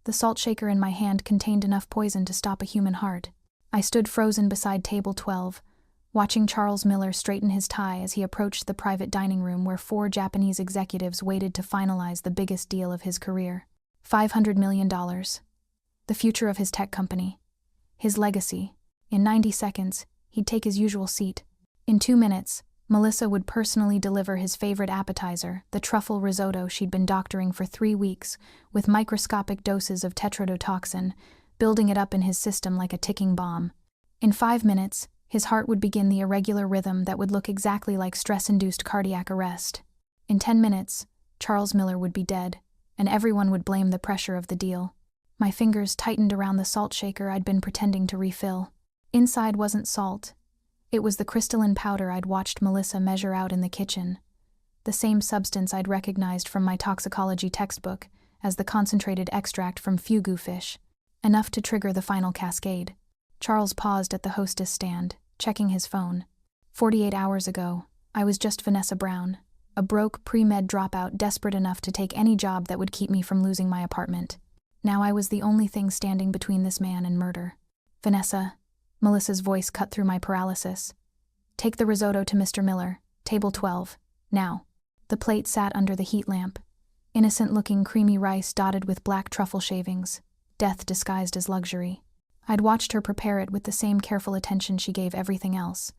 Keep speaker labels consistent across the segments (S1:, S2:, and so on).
S1: The salt shaker in my hand contained enough poison to stop a human heart. I stood frozen beside table 12, watching Charles Miller straighten his tie as he approached the private dining room where 4 Japanese executives waited to finalize the biggest deal of his career. $500 million. The future of his tech company. His legacy. In 90 seconds, he'd take his usual seat. In 2 minutes, Melissa would personally deliver his favorite appetizer, the truffle risotto she'd been doctoring for 3 weeks, with microscopic doses of tetrodotoxin, building it up in his system like a ticking bomb. In 5 minutes, his heart would begin the irregular rhythm that would look exactly like stress-induced cardiac arrest. In 10 minutes, Charles Miller would be dead, and everyone would blame the pressure of the deal. My fingers tightened around the salt shaker I'd been pretending to refill. Inside wasn't salt. It was the crystalline powder I'd watched Melissa measure out in the kitchen, the same substance I'd recognized from my toxicology textbook as the concentrated extract from fugu fish, enough to trigger the final cascade. Charles paused at the hostess stand, checking his phone. 48 hours ago, I was just Vanessa Brown, a broke pre-med dropout desperate enough to take any job that would keep me from losing my apartment. Now I was the only thing standing between this man and murder. Vanessa, Melissa's voice cut through my paralysis. Take the risotto to Mr. Miller, table 12, now. The plate sat under the heat lamp. Innocent-looking creamy rice dotted with black truffle shavings, death disguised as luxury. I'd watched her prepare it with the same careful attention she gave everything else,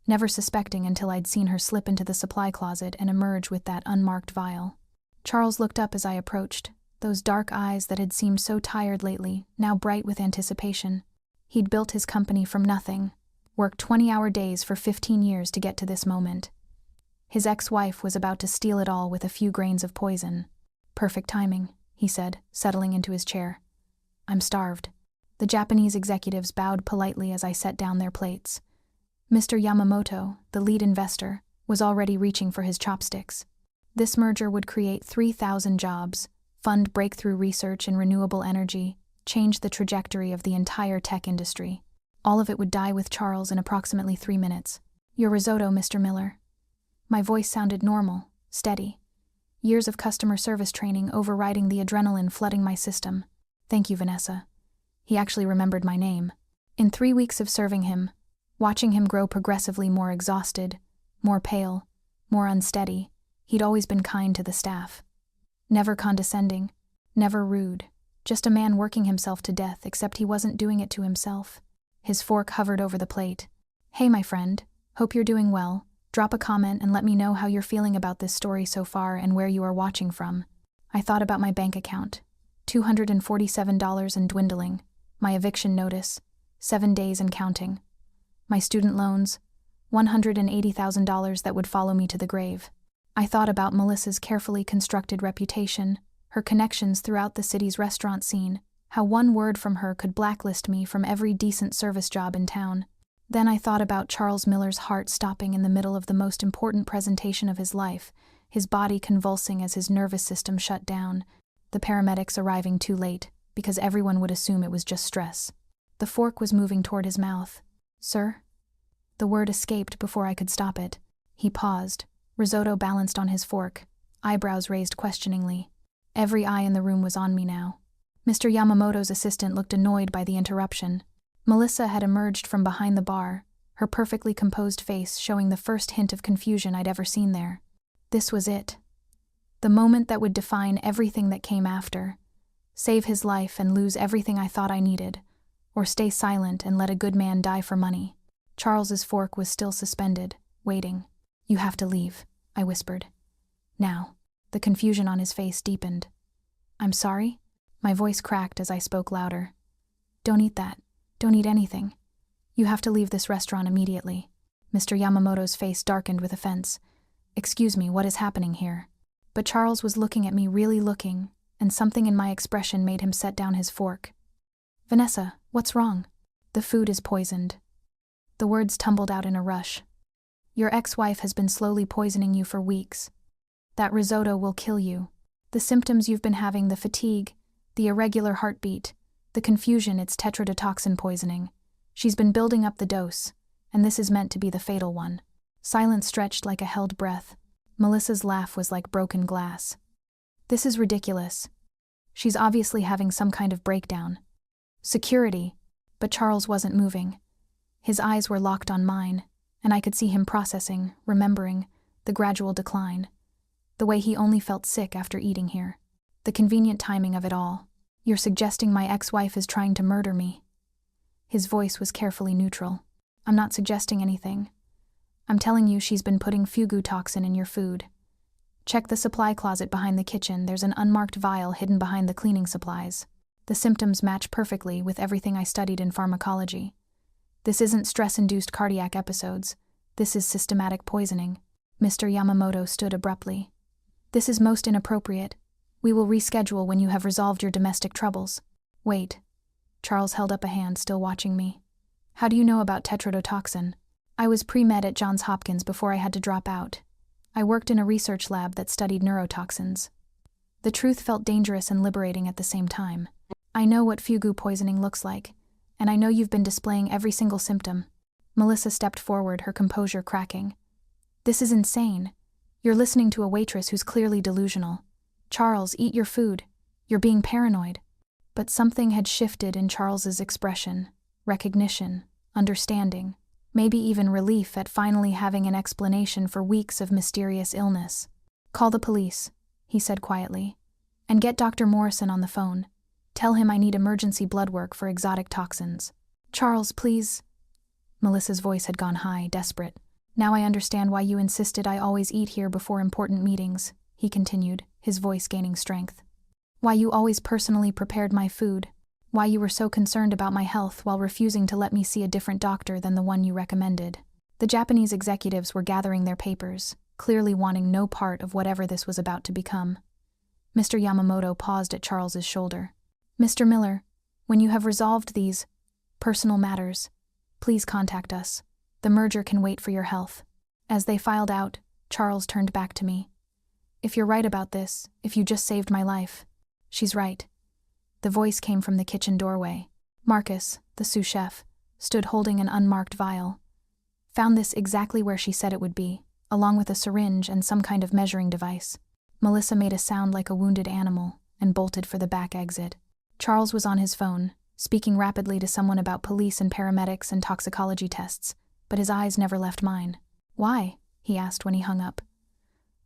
S1: never suspecting until I'd seen her slip into the supply closet and emerge with that unmarked vial. Charles looked up as I approached, those dark eyes that had seemed so tired lately, now bright with anticipation. He'd built his company from nothing, worked 20-hour days for 15 years to get to this moment. His ex-wife was about to steal it all with a few grains of poison. Perfect timing, he said, settling into his chair. I'm starved. The Japanese executives bowed politely as I set down their plates. Mr. Yamamoto, the lead investor, was already reaching for his chopsticks. This merger would create 3,000 jobs, fund breakthrough research in renewable energy, change the trajectory of the entire tech industry. All of it would die with Charles in approximately 3 minutes. Your risotto, Mr. Miller. My voice sounded normal, steady. Years of customer service training overriding the adrenaline flooding my system. Thank you, Vanessa. He actually remembered my name. In 3 weeks of serving him, watching him grow progressively more exhausted, more pale, more unsteady, he'd always been kind to the staff. Never condescending, never rude, just a man working himself to death, except he wasn't doing it to himself. His fork hovered over the plate. Hey, my friend, hope you're doing well. Drop a comment and let me know how you're feeling about this story so far and where you are watching from. I thought about my bank account. $247 and dwindling. My eviction notice. 7 days and counting. My student loans. $180,000 that would follow me to the grave. I thought about Melissa's carefully constructed reputation, her connections throughout the city's restaurant scene, how one word from her could blacklist me from every decent service job in town. Then I thought about Charles Miller's heart stopping in the middle of the most important presentation of his life, his body convulsing as his nervous system shut down, the paramedics arriving too late, because everyone would assume it was just stress. The fork was moving toward his mouth. Sir? The word escaped before I could stop it. He paused, risotto balanced on his fork, eyebrows raised questioningly. Every eye in the room was on me now. Mr. Yamamoto's assistant looked annoyed by the interruption. Melissa had emerged from behind the bar, her perfectly composed face showing the first hint of confusion I'd ever seen there. This was it. The moment that would define everything that came after. Save his life and lose everything I thought I needed, or stay silent and let a good man die for money. Charles's fork was still suspended, waiting. You have to leave, I whispered. Now. The confusion on his face deepened. I'm sorry? My voice cracked as I spoke louder. Don't eat that. Don't eat anything. You have to leave this restaurant immediately. Mr. Yamamoto's face darkened with offense. Excuse me, what is happening here? But Charles was looking at me, really looking, and something in my expression made him set down his fork. Vanessa, what's wrong? The food is poisoned. The words tumbled out in a rush. Your ex-wife has been slowly poisoning you for weeks. That risotto will kill you. The symptoms you've been having, the fatigue, the irregular heartbeat, the confusion, it's tetrodotoxin poisoning. She's been building up the dose, and this is meant to be the fatal one. Silence stretched like a held breath. Melissa's laugh was like broken glass. This is ridiculous. She's obviously having some kind of breakdown. Security. But Charles wasn't moving. His eyes were locked on mine, and I could see him processing, remembering, the gradual decline. The way he only felt sick after eating here. The convenient timing of it all. You're suggesting my ex-wife is trying to murder me. His voice was carefully neutral. I'm not suggesting anything. I'm telling you she's been putting fugu toxin in your food. Check the supply closet behind the kitchen. There's an unmarked vial hidden behind the cleaning supplies. The symptoms match perfectly with everything I studied in pharmacology. This isn't stress-induced cardiac episodes. This is systematic poisoning. Mr. Yamamoto stood abruptly. This is most inappropriate. We will reschedule when you have resolved your domestic troubles. Wait. Charles held up a hand, still watching me. How do you know about tetrodotoxin? I was pre-med at Johns Hopkins before I had to drop out. I worked in a research lab that studied neurotoxins. The truth felt dangerous and liberating at the same time. I know what fugu poisoning looks like, and I know you've been displaying every single symptom. Melissa stepped forward, her composure cracking. This is insane. You're listening to a waitress who's clearly delusional. Charles, eat your food. You're being paranoid. But something had shifted in Charles's expression. Recognition, understanding, maybe even relief at finally having an explanation for weeks of mysterious illness. Call the police, he said quietly, and get Dr. Morrison on the phone. Tell him I need emergency blood work for exotic toxins. Charles, please. Melissa's voice had gone high, desperate. Now I understand why you insisted I always eat here before important meetings, he continued, his voice gaining strength. Why you always personally prepared my food. Why you were so concerned about my health while refusing to let me see a different doctor than the one you recommended. The Japanese executives were gathering their papers, clearly wanting no part of whatever this was about to become. Mr. Yamamoto paused at Charles's shoulder. Mr. Miller, when you have resolved these personal matters, please contact us. The merger can wait for your health. As they filed out, Charles turned back to me. If you're right about this, if you just saved my life. She's right. The voice came from the kitchen doorway. Marcus, the sous chef, stood holding an unmarked vial. Found this exactly where she said it would be, along with a syringe and some kind of measuring device. Melissa made a sound like a wounded animal and bolted for the back exit. Charles was on his phone, speaking rapidly to someone about police and paramedics and toxicology tests, but his eyes never left mine. Why? He asked when he hung up.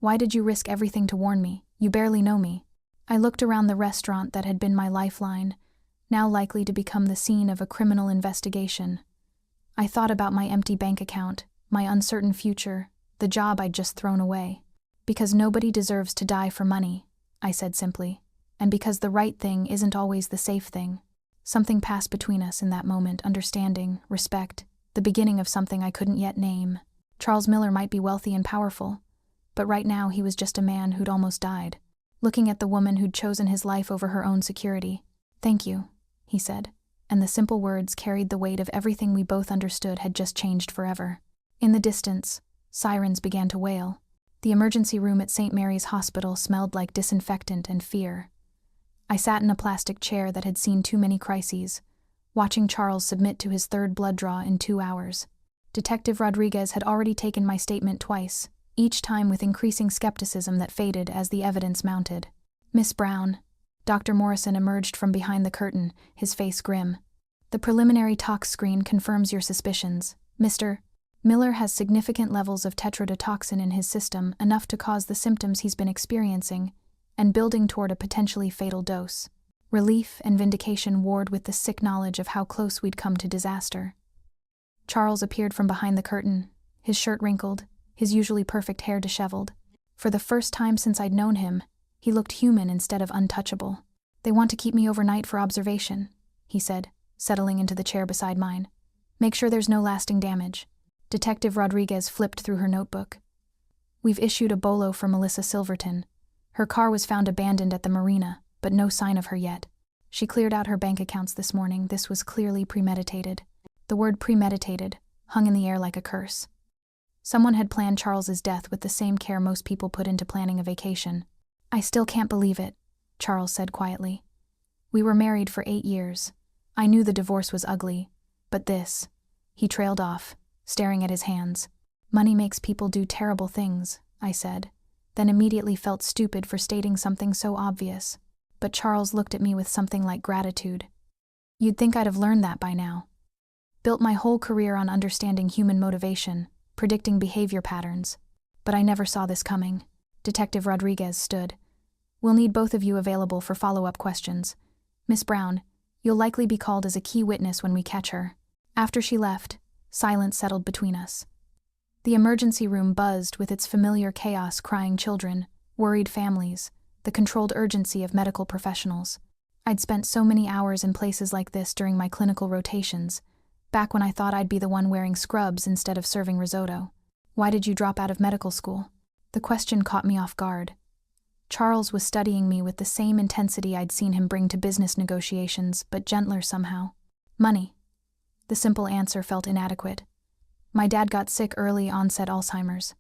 S1: Why did you risk everything to warn me? You barely know me. I looked around the restaurant that had been my lifeline, now likely to become the scene of a criminal investigation. I thought about my empty bank account, my uncertain future, the job I'd just thrown away. Because nobody deserves to die for money, I said simply, and because the right thing isn't always the safe thing. Something passed between us in that moment, understanding, respect, the beginning of something I couldn't yet name. Charles Miller might be wealthy and powerful, but right now he was just a man who'd almost died. Looking at the woman who'd chosen his life over her own security. Thank you, he said, and the simple words carried the weight of everything we both understood had just changed forever. In the distance, sirens began to wail. The emergency room at St. Mary's Hospital smelled like disinfectant and fear. I sat in a plastic chair that had seen too many crises, watching Charles submit to his third blood draw in 2 hours. Detective Rodriguez had already taken my statement twice, each time with increasing skepticism that faded as the evidence mounted. Miss Brown. Dr. Morrison emerged from behind the curtain, his face grim. The preliminary tox screen confirms your suspicions. Mr. Miller has significant levels of tetrodotoxin in his system, enough to cause the symptoms he's been experiencing, and building toward a potentially fatal dose. Relief and vindication warred with the sick knowledge of how close we'd come to disaster. Charles appeared from behind the curtain, his shirt wrinkled, his usually perfect hair disheveled. For the first time since I'd known him, he looked human instead of untouchable. They want to keep me overnight for observation, he said, settling into the chair beside mine. Make sure there's no lasting damage. Detective Rodriguez flipped through her notebook. We've issued a bolo for Melissa Silverton. Her car was found abandoned at the marina, but no sign of her yet. She cleared out her bank accounts this morning. This was clearly premeditated. The word premeditated hung in the air like a curse. Someone had planned Charles's death with the same care most people put into planning a vacation. I still can't believe it, Charles said quietly. We were married for 8 years. I knew the divorce was ugly, but this... He trailed off, staring at his hands. Money makes people do terrible things, I said, then immediately felt stupid for stating something so obvious. but Charles looked at me with something like gratitude. You'd think I'd have learned that by now. Built my whole career on understanding human motivation, predicting behavior patterns. But I never saw this coming. Detective Rodriguez stood. We'll need both of you available for follow-up questions. Miss Brown, you'll likely be called as a key witness when we catch her. After she left, silence settled between us. The emergency room buzzed with its familiar chaos, crying children, worried families, the controlled urgency of medical professionals. I'd spent so many hours in places like this during my clinical rotations, back when I thought I'd be the one wearing scrubs instead of serving risotto. Why did you drop out of medical school? The question caught me off guard. Charles was studying me with the same intensity I'd seen him bring to business negotiations, but gentler somehow. Money. The simple answer felt inadequate. My dad got sick early onset Alzheimer's.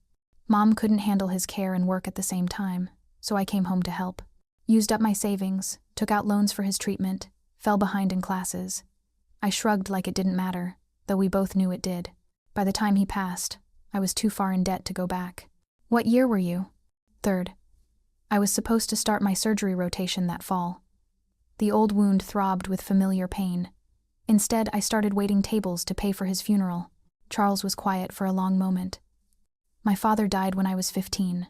S1: Mom couldn't handle his care and work at the same time, so I came home to help. Used up my savings, took out loans for his treatment, fell behind in classes. I shrugged like it didn't matter, though we both knew it did. By the time he passed, I was too far in debt to go back. What year were you? Third. I was supposed to start my surgery rotation that fall. The old wound throbbed with familiar pain. Instead, I started waiting tables to pay for his funeral. Charles was quiet for a long moment. My father died when I was 15.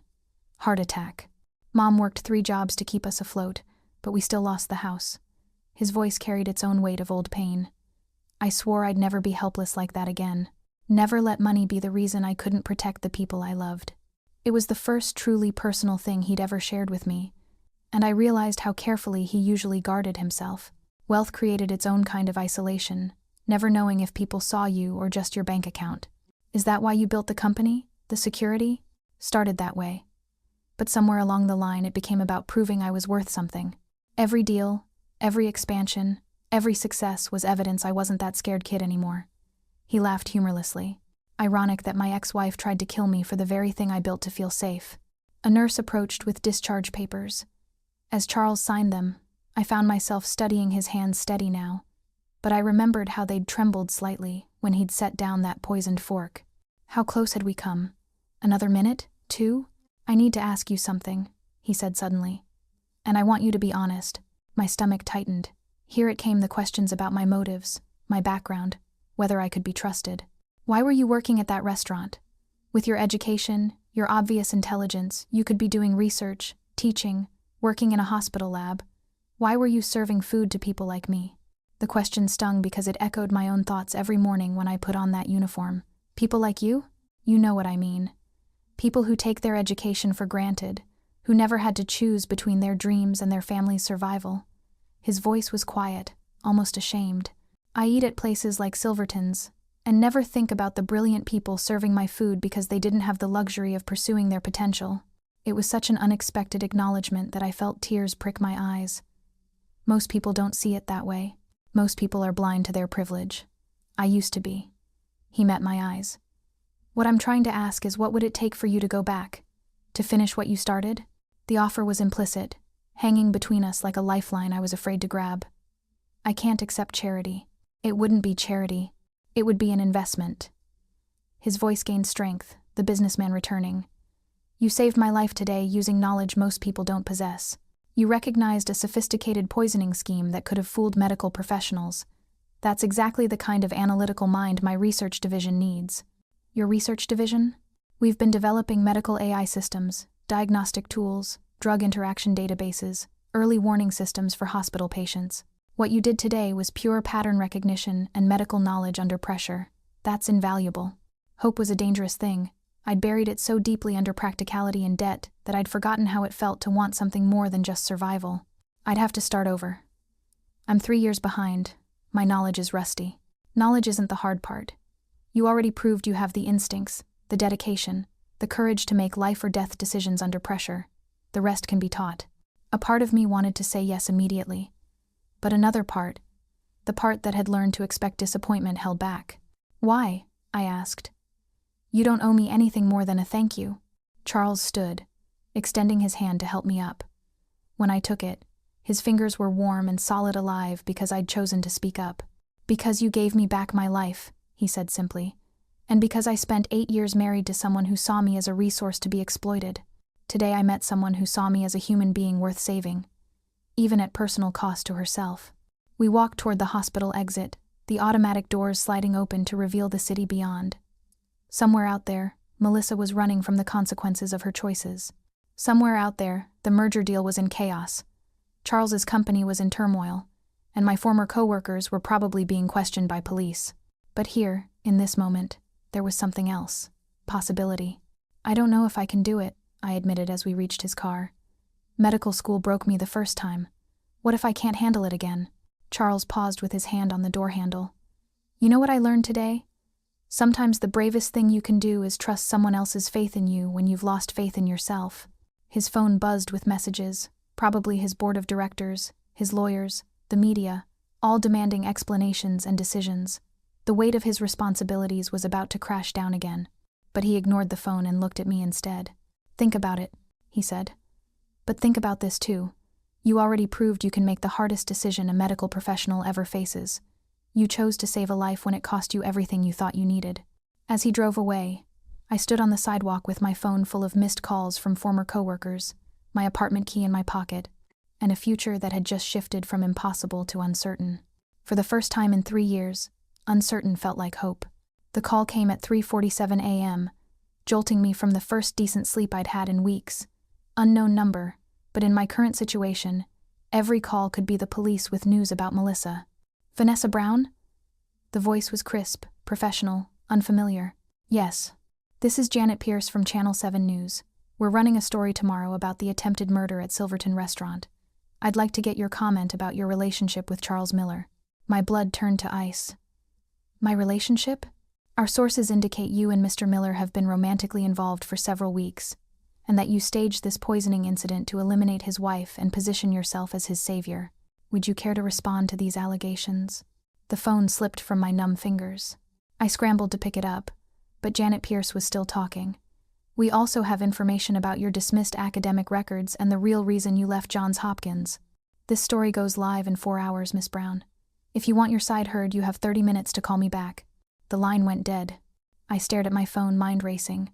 S1: Heart attack. Mom worked 3 jobs to keep us afloat, but we still lost the house. His voice carried its own weight of old pain. I swore I'd never be helpless like that again. Never let money be the reason I couldn't protect the people I loved. It was the first truly personal thing he'd ever shared with me, and I realized how carefully he usually guarded himself. Wealth created its own kind of isolation, never knowing if people saw you or just your bank account. Is that why you built the company? The security? Started that way. But somewhere along the line it became about proving I was worth something. Every deal, every expansion, every success was evidence I wasn't that scared kid anymore. He laughed humorlessly. Ironic that my ex-wife tried to kill me for the very thing I built to feel safe. A nurse approached with discharge papers. As Charles signed them, I found myself studying his hands steady now, but I remembered how they'd trembled slightly when he'd set down that poisoned fork. How close had we come? Another minute? 2? I need to ask you something, he said suddenly. And I want you to be honest. My stomach tightened. Here it came, the questions about my motives, my background, whether I could be trusted. Why were you working at that restaurant? With your education, your obvious intelligence, you could be doing research, teaching, working in a hospital lab. Why were you serving food to people like me? The question stung because it echoed my own thoughts every morning when I put on that uniform. People like you? You know what I mean. People who take their education for granted, who never had to choose between their dreams and their family's survival. His voice was quiet, almost ashamed. I eat at places like Silverton's, and never think about the brilliant people serving my food because they didn't have the luxury of pursuing their potential. It was such an unexpected acknowledgement that I felt tears prick my eyes. Most people don't see it that way. Most people are blind to their privilege. I used to be. He met my eyes. What I'm trying to ask is, what would it take for you to go back? To finish what you started? The offer was implicit, hanging between us like a lifeline I was afraid to grab. I can't accept charity. It wouldn't be charity. It would be an investment. His voice gained strength, the businessman returning. You saved my life today using knowledge most people don't possess. You recognized a sophisticated poisoning scheme that could have fooled medical professionals. That's exactly the kind of analytical mind my research division needs. Your research division? We've been developing medical AI systems, diagnostic tools, drug interaction databases, early warning systems for hospital patients. What you did today was pure pattern recognition and medical knowledge under pressure. That's invaluable. Hope was a dangerous thing. I'd buried it so deeply under practicality and debt that I'd forgotten how it felt to want something more than just survival. I'd have to start over. I'm 3 years behind. My knowledge is rusty. Knowledge isn't the hard part. You already proved you have the instincts, the dedication, the courage to make life or death decisions under pressure. The rest can be taught. A part of me wanted to say yes immediately. But another part, the part that had learned to expect disappointment, held back. Why? I asked. You don't owe me anything more than a thank you. Charles stood, extending his hand to help me up. When I took it, his fingers were warm and solid, alive because I'd chosen to speak up. Because you gave me back my life, he said simply, and because I spent 8 years married to someone who saw me as a resource to be exploited. Today I met someone who saw me as a human being worth saving. even at personal cost to herself. We walked toward the hospital exit, the automatic doors sliding open to reveal the city beyond. Somewhere out there, Melissa was running from the consequences of her choices. Somewhere out there, the merger deal was in chaos. Charles's company was in turmoil, and my former co-workers were probably being questioned by police. But here, in this moment, there was something else. Possibility. "I don't know if I can do it," I admitted as we reached his car. "Medical school broke me the first time. What if I can't handle it again?" Charles paused with his hand on the door handle. "You know what I learned today? Sometimes the bravest thing you can do is trust someone else's faith in you when you've lost faith in yourself." His phone buzzed with messages, probably his board of directors, his lawyers, the media, all demanding explanations and decisions. The weight of his responsibilities was about to crash down again, but he ignored the phone and looked at me instead. "Think about it," he said. "But think about this too. You already proved you can make the hardest decision a medical professional ever faces. You chose to save a life when it cost you everything you thought you needed." As he drove away, I stood on the sidewalk with my phone full of missed calls from former coworkers, my apartment key in my pocket, and a future that had just shifted from impossible to uncertain. For the first time in 3 years, uncertain felt like hope. The call came at 3:47 a.m., jolting me from the first decent sleep I'd had in weeks. Unknown number, but in my current situation, every call could be the police with news about Melissa. "Vanessa Brown?" The voice was crisp, professional, unfamiliar. "Yes. This is Janet Pierce from Channel 7 News. We're running a story tomorrow about the attempted murder at Silverton Restaurant. I'd like to get your comment about your relationship with Charles Miller." My blood turned to ice. "My relationship? Our sources indicate you and Mr. Miller have been romantically involved for several weeks, and that you staged this poisoning incident to eliminate his wife and position yourself as his savior. Would you care to respond to these allegations?" The phone slipped from my numb fingers. I scrambled to pick it up, but Janet Pierce was still talking. "We also have information about your dismissed academic records and the real reason you left Johns Hopkins. This story goes live in 4 hours, Miss Brown. If you want your side heard, you have 30 minutes to call me back." The line went dead. I stared at my phone, mind racing.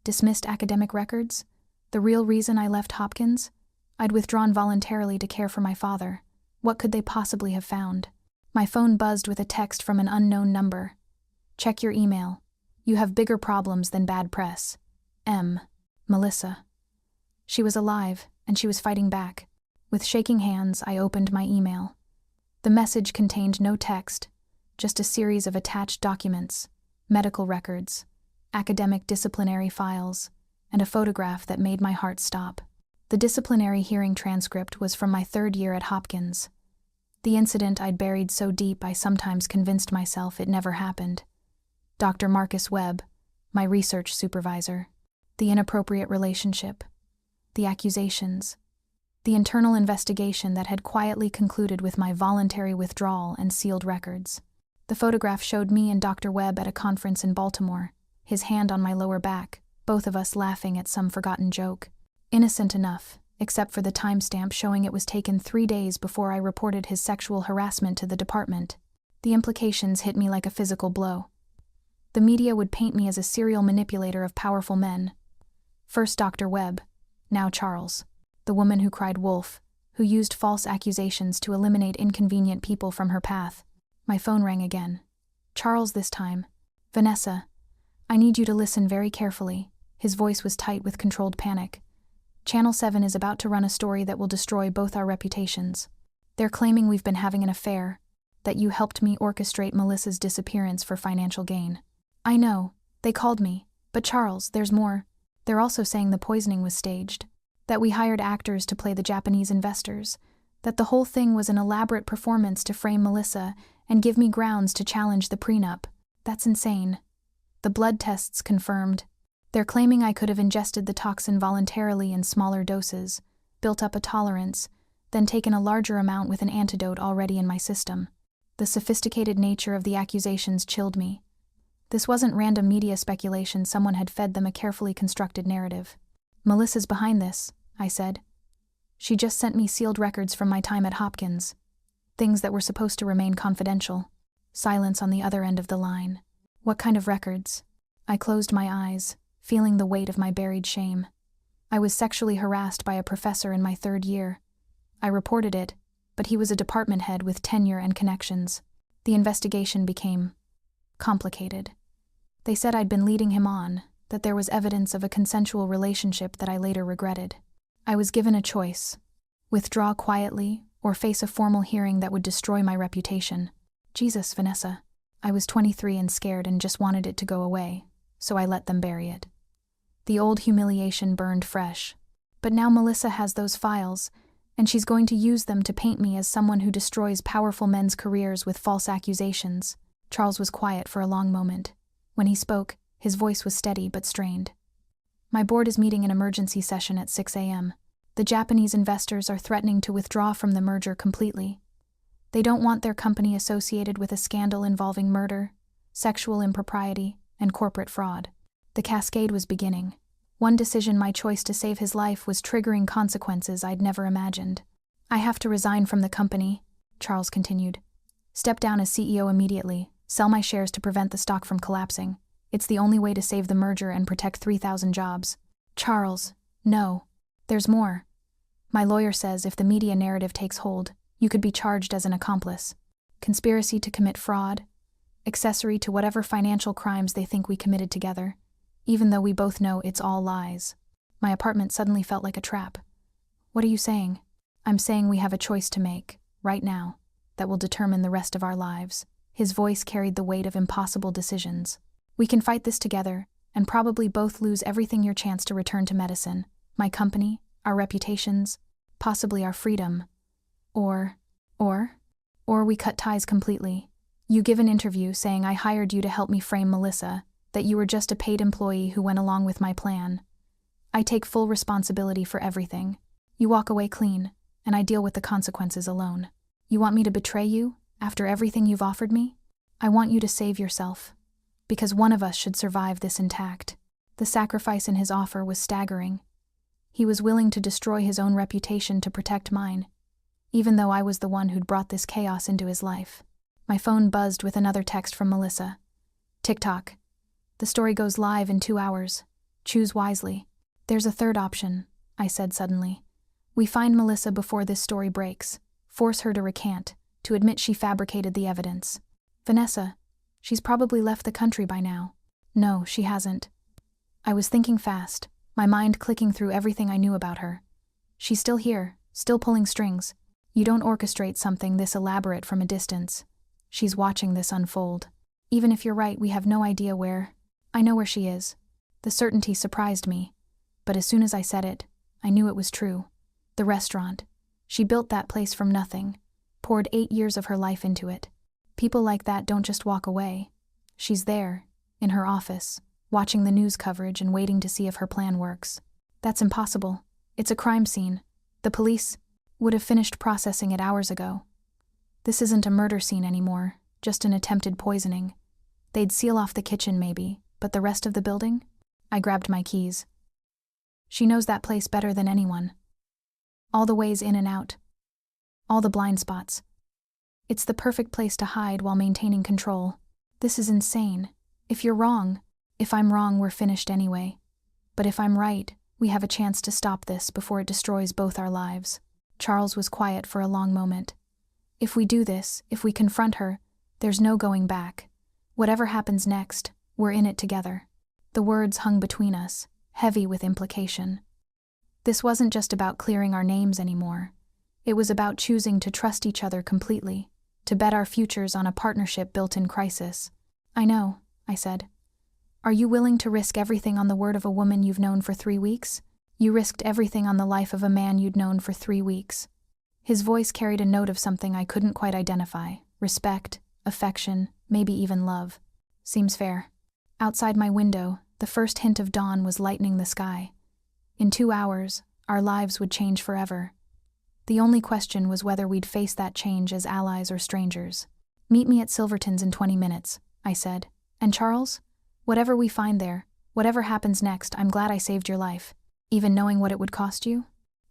S1: Dismissed academic records? The real reason I left Hopkins? I'd withdrawn voluntarily to care for my father. What could they possibly have found? My phone buzzed with a text from an unknown number. "Check your email. You have bigger problems than bad press. M. Melissa." She was alive, and she was fighting back. With shaking hands, I opened my email. The message contained no text, just a series of attached documents, medical records, academic disciplinary files, and a photograph that made my heart stop. The disciplinary hearing transcript was from my 3rd year at Hopkins. The incident I'd buried so deep I sometimes convinced myself it never happened. Dr. Marcus Webb, my research supervisor, the inappropriate relationship, the accusations, the internal investigation that had quietly concluded with my voluntary withdrawal and sealed records. The photograph showed me and Dr. Webb at a conference in Baltimore, his hand on my lower back, both of us laughing at some forgotten joke. Innocent enough, except for the timestamp showing it was taken 3 days before I reported his sexual harassment to the department. The implications hit me like a physical blow. The media would paint me as a serial manipulator of powerful men. First Dr. Webb, now Charles, the woman who cried wolf, who used false accusations to eliminate inconvenient people from her path. My phone rang again. Charles this time. "Vanessa, I need you to listen very carefully." His voice was tight with controlled panic. "Channel 7 is about to run a story that will destroy both our reputations. They're claiming we've been having an affair, that you helped me orchestrate Melissa's disappearance for financial gain. I know, they called me, but Charles, there's more. They're also saying the poisoning was staged, that we hired actors to play the Japanese investors, that the whole thing was an elaborate performance to frame Melissa and give me grounds to challenge the prenup. That's insane. The blood tests confirmed. They're claiming I could have ingested the toxin voluntarily in smaller doses, built up a tolerance, then taken a larger amount with an antidote already in my system. The sophisticated nature of the accusations chilled me. This wasn't random media speculation. Someone had fed them a carefully constructed narrative. "Melissa's behind this," I said. "She just sent me sealed records from my time at Hopkins. Things that were supposed to remain confidential." Silence on the other end of the line. "What kind of records?" I closed my eyes, feeling the weight of my buried shame. I was sexually harassed by a professor in my 3rd year. I reported it, but he was a department head with tenure and connections. The investigation became complicated. They said I'd been leading him on, that there was evidence of a consensual relationship that I later regretted. I was given a choice: withdraw quietly or face a formal hearing that would destroy my reputation. Jesus, Vanessa. I was 23 and scared and just wanted it to go away, so I let them bury it. The old humiliation burned fresh. But now Melissa has those files, and she's going to use them to paint me as someone who destroys powerful men's careers with false accusations. Charles was quiet for a long moment. When he spoke, his voice was steady but strained. My board is meeting an emergency session at 6 a.m. The Japanese investors are threatening to withdraw from the merger completely. They don't want their company associated with a scandal involving murder, sexual impropriety, and corporate fraud. The cascade was beginning. One decision, my choice to save his life, was triggering consequences I'd never imagined. I have to resign from the company, Charles continued. Step down as CEO immediately, sell my shares to prevent the stock from collapsing. It's the only way to save the merger and protect 3,000 jobs. Charles, no. There's more. My lawyer says if the media narrative takes hold, you could be charged as an accomplice. Conspiracy to commit fraud, accessory to whatever financial crimes they think we committed together, even though we both know it's all lies. My apartment suddenly felt like a trap. What are you saying? I'm saying we have a choice to make, right now, that will determine the rest of our lives. His voice carried the weight of impossible decisions. We can fight this together, and probably both lose everything: your chance to return to medicine, my company, our reputations, possibly our freedom. Or we cut ties completely. You give an interview saying I hired you to help me frame Melissa, that you were just a paid employee who went along with my plan. I take full responsibility for everything. You walk away clean, and I deal with the consequences alone. You want me to betray you, after everything you've offered me? I want you to save yourself, because one of us should survive this intact. The sacrifice in his offer was staggering. He was willing to destroy his own reputation to protect mine, even though I was the one who'd brought this chaos into his life. My phone buzzed with another text from Melissa. TikTok. The story goes live in 2 hours. Choose wisely. There's a third option, I said suddenly. We find Melissa before this story breaks, force her to recant, to admit she fabricated the evidence. Vanessa, she's probably left the country by now. No, she hasn't. I was thinking fast, my mind clicking through everything I knew about her. She's still here, still pulling strings. You don't orchestrate something this elaborate from a distance. She's watching this unfold. Even if you're right, we have no idea where. I know where she is. The certainty surprised me. But as soon as I said it, I knew it was true. The restaurant. She built that place from nothing, poured 8 years of her life into it. People like that don't just walk away. She's there, in her office, watching the news coverage and waiting to see if her plan works. That's impossible. It's a crime scene. The police would have finished processing it hours ago. This isn't a murder scene anymore, just an attempted poisoning. They'd seal off the kitchen maybe, but the rest of the building? I grabbed my keys. She knows that place better than anyone. All the ways in and out. All the blind spots. It's the perfect place to hide while maintaining control. This is insane. If you're wrong, if I'm wrong, we're finished anyway. But if I'm right, we have a chance to stop this before it destroys both our lives. Charles was quiet for a long moment. If we do this, if we confront her, there's no going back. Whatever happens next, we're in it together. The words hung between us, heavy with implication. This wasn't just about clearing our names anymore. It was about choosing to trust each other completely, to bet our futures on a partnership built in crisis. I know, I said. Are you willing to risk everything on the word of a woman you've known for 3 weeks? You risked everything on the life of a man you'd known for 3 weeks. His voice carried a note of something I couldn't quite identify. Respect, affection, maybe even love. Seems fair. Outside my window, the first hint of dawn was lightening the sky. In 2 hours, our lives would change forever. The only question was whether we'd face that change as allies or strangers. Meet me at Silverton's in 20 minutes, I said. And Charles? Whatever we find there, whatever happens next, I'm glad I saved your life. Even knowing what it would cost you?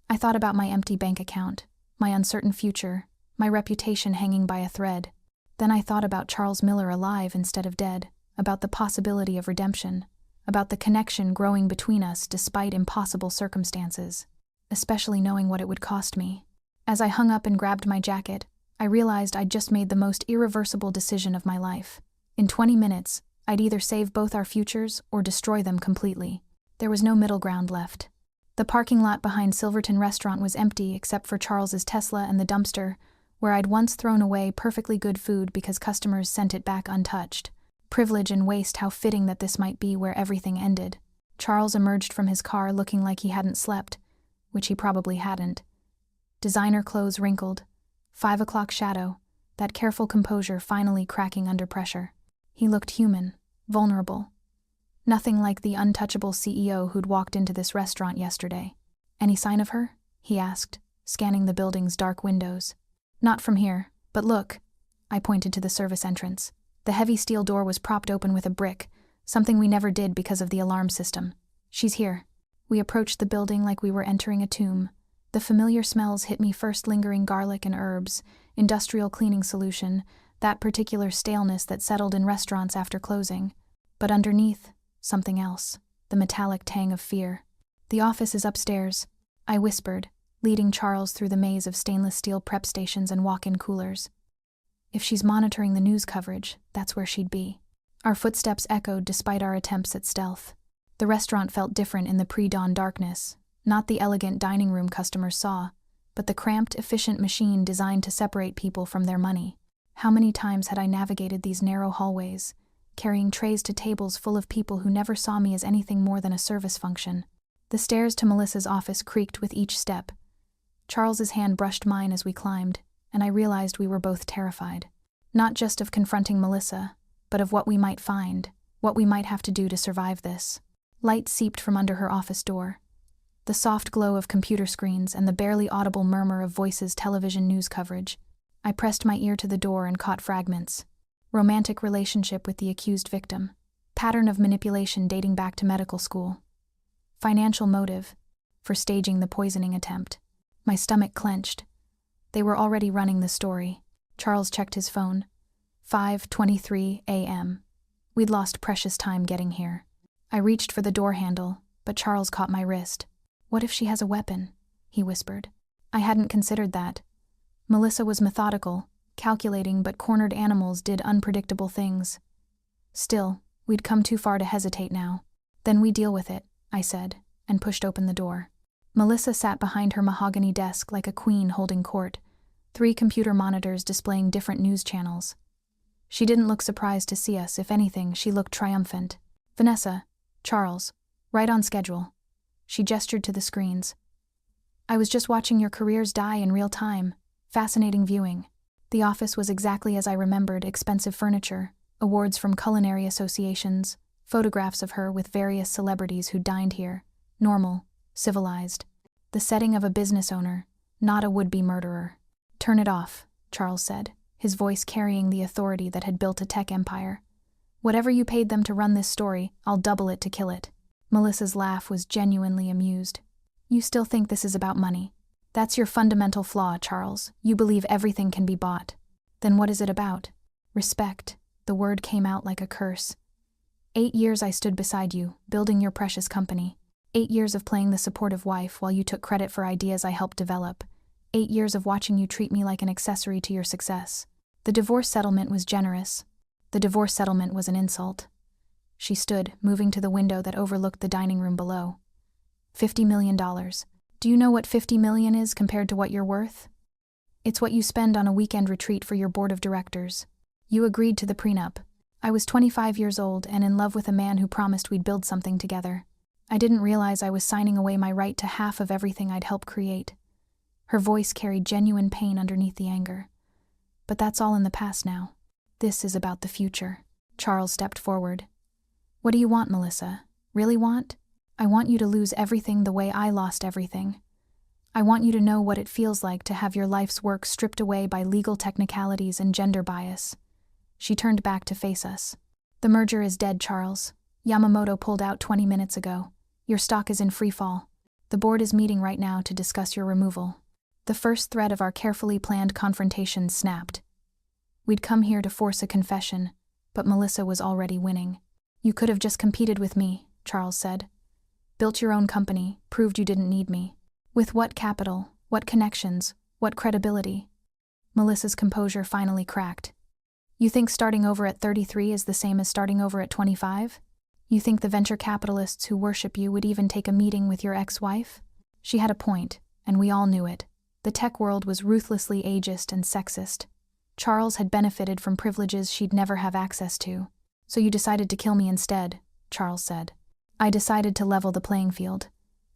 S1: I thought about my empty bank account, my uncertain future, my reputation hanging by a thread. Then I thought about Charles Miller alive instead of dead, about the possibility of redemption, about the connection growing between us despite impossible circumstances, especially knowing what it would cost me. As I hung up and grabbed my jacket, I realized I'd just made the most irreversible decision of my life. In 20 minutes, I'd either save both our futures or destroy them completely. There was no middle ground left. The parking lot behind Silverton Restaurant was empty except for Charles's Tesla and the dumpster, where I'd once thrown away perfectly good food because customers sent it back untouched. Privilege and waste, how fitting that this might be where everything ended. Charles emerged from his car looking like he hadn't slept, which he probably hadn't. Designer clothes wrinkled, 5 o'clock shadow, that careful composure finally cracking under pressure. He looked human, vulnerable. Nothing like the untouchable CEO who'd walked into this restaurant yesterday. Any sign of her? He asked, scanning the building's dark windows. Not from here, but look. I pointed to the service entrance. The heavy steel door was propped open with a brick, something we never did because of the alarm system. She's here. We approached the building like we were entering a tomb. The familiar smells hit me first, lingering garlic and herbs, industrial cleaning solution, that particular staleness that settled in restaurants after closing. But underneath, something else, the metallic tang of fear. The office is upstairs, I whispered, leading Charles through the maze of stainless steel prep stations and walk-in coolers. If she's monitoring the news coverage, that's where she'd be. Our footsteps echoed despite our attempts at stealth. The restaurant felt different in the pre-dawn darkness, not the elegant dining room customers saw, but the cramped, efficient machine designed to separate people from their money. How many times had I navigated these narrow hallways, carrying trays to tables full of people who never saw me as anything more than a service function? The stairs to Melissa's office creaked with each step. Charles's hand brushed mine as we climbed, and I realized we were both terrified. Not just of confronting Melissa, but of what we might find, what we might have to do to survive this. Light seeped from under her office door. The soft glow of computer screens and the barely audible murmur of voices, television news coverage. I pressed my ear to the door and caught fragments. Romantic relationship with the accused victim. Pattern of manipulation dating back to medical school. Financial motive for staging the poisoning attempt. My stomach clenched. They were already running the story. Charles checked his phone. 5:23 a.m. We'd lost precious time getting here. I reached for the door handle, but Charles caught my wrist. What if she has a weapon? He whispered. I hadn't considered that. Melissa was methodical, calculating, but cornered animals did unpredictable things. Still, we'd come too far to hesitate now. Then we deal with it, I said, and pushed open the door. Melissa sat behind her mahogany desk like a queen holding court, 3 computer monitors displaying different news channels. She didn't look surprised to see us. If anything, she looked triumphant. Vanessa, Charles, right on schedule. She gestured to the screens. I was just watching your careers die in real time. Fascinating viewing. The office was exactly as I remembered, expensive furniture, awards from culinary associations, photographs of her with various celebrities who dined here. Normal, civilized. The setting of a business owner, not a would-be murderer. Turn it off, Charles said, his voice carrying the authority that had built a tech empire. Whatever you paid them to run this story, I'll double it to kill it. Melissa's laugh was genuinely amused. You still think this is about money? That's your fundamental flaw, Charles. You believe everything can be bought. Then what is it about? Respect. The word came out like a curse. 8 years I stood beside you, building your precious company. 8 years of playing the supportive wife while you took credit for ideas I helped develop. 8 years of watching you treat me like an accessory to your success. The divorce settlement was generous. The divorce settlement was an insult. She stood, moving to the window that overlooked the dining room below. $50 million. Do you know what $50 million is compared to what you're worth? It's what you spend on a weekend retreat for your board of directors. You agreed to the prenup. I was 25 years old and in love with a man who promised we'd build something together. I didn't realize I was signing away my right to half of everything I'd helped create. Her voice carried genuine pain underneath the anger. But that's all in the past now. This is about the future. Charles stepped forward. What do you want, Melissa? Really want? I want you to lose everything the way I lost everything. I want you to know what it feels like to have your life's work stripped away by legal technicalities and gender bias. She turned back to face us. The merger is dead, Charles. Yamamoto pulled out 20 minutes ago. Your stock is in free fall. The board is meeting right now to discuss your removal. The first thread of our carefully planned confrontation snapped. We'd come here to force a confession, but Melissa was already winning. You could have just competed with me, Charles said. Built your own company, proved you didn't need me. With what capital, what connections, What credibility? Melissa's composure finally cracked. You think starting over at 33 is the same as starting over at 25? You think the venture capitalists who worship you would even take a meeting with your ex-wife? She had a point, and we all knew it. The tech world was ruthlessly ageist and sexist. Charles had benefited from privileges she'd never have access to. So you decided to kill me instead, Charles said. I decided to level the playing field.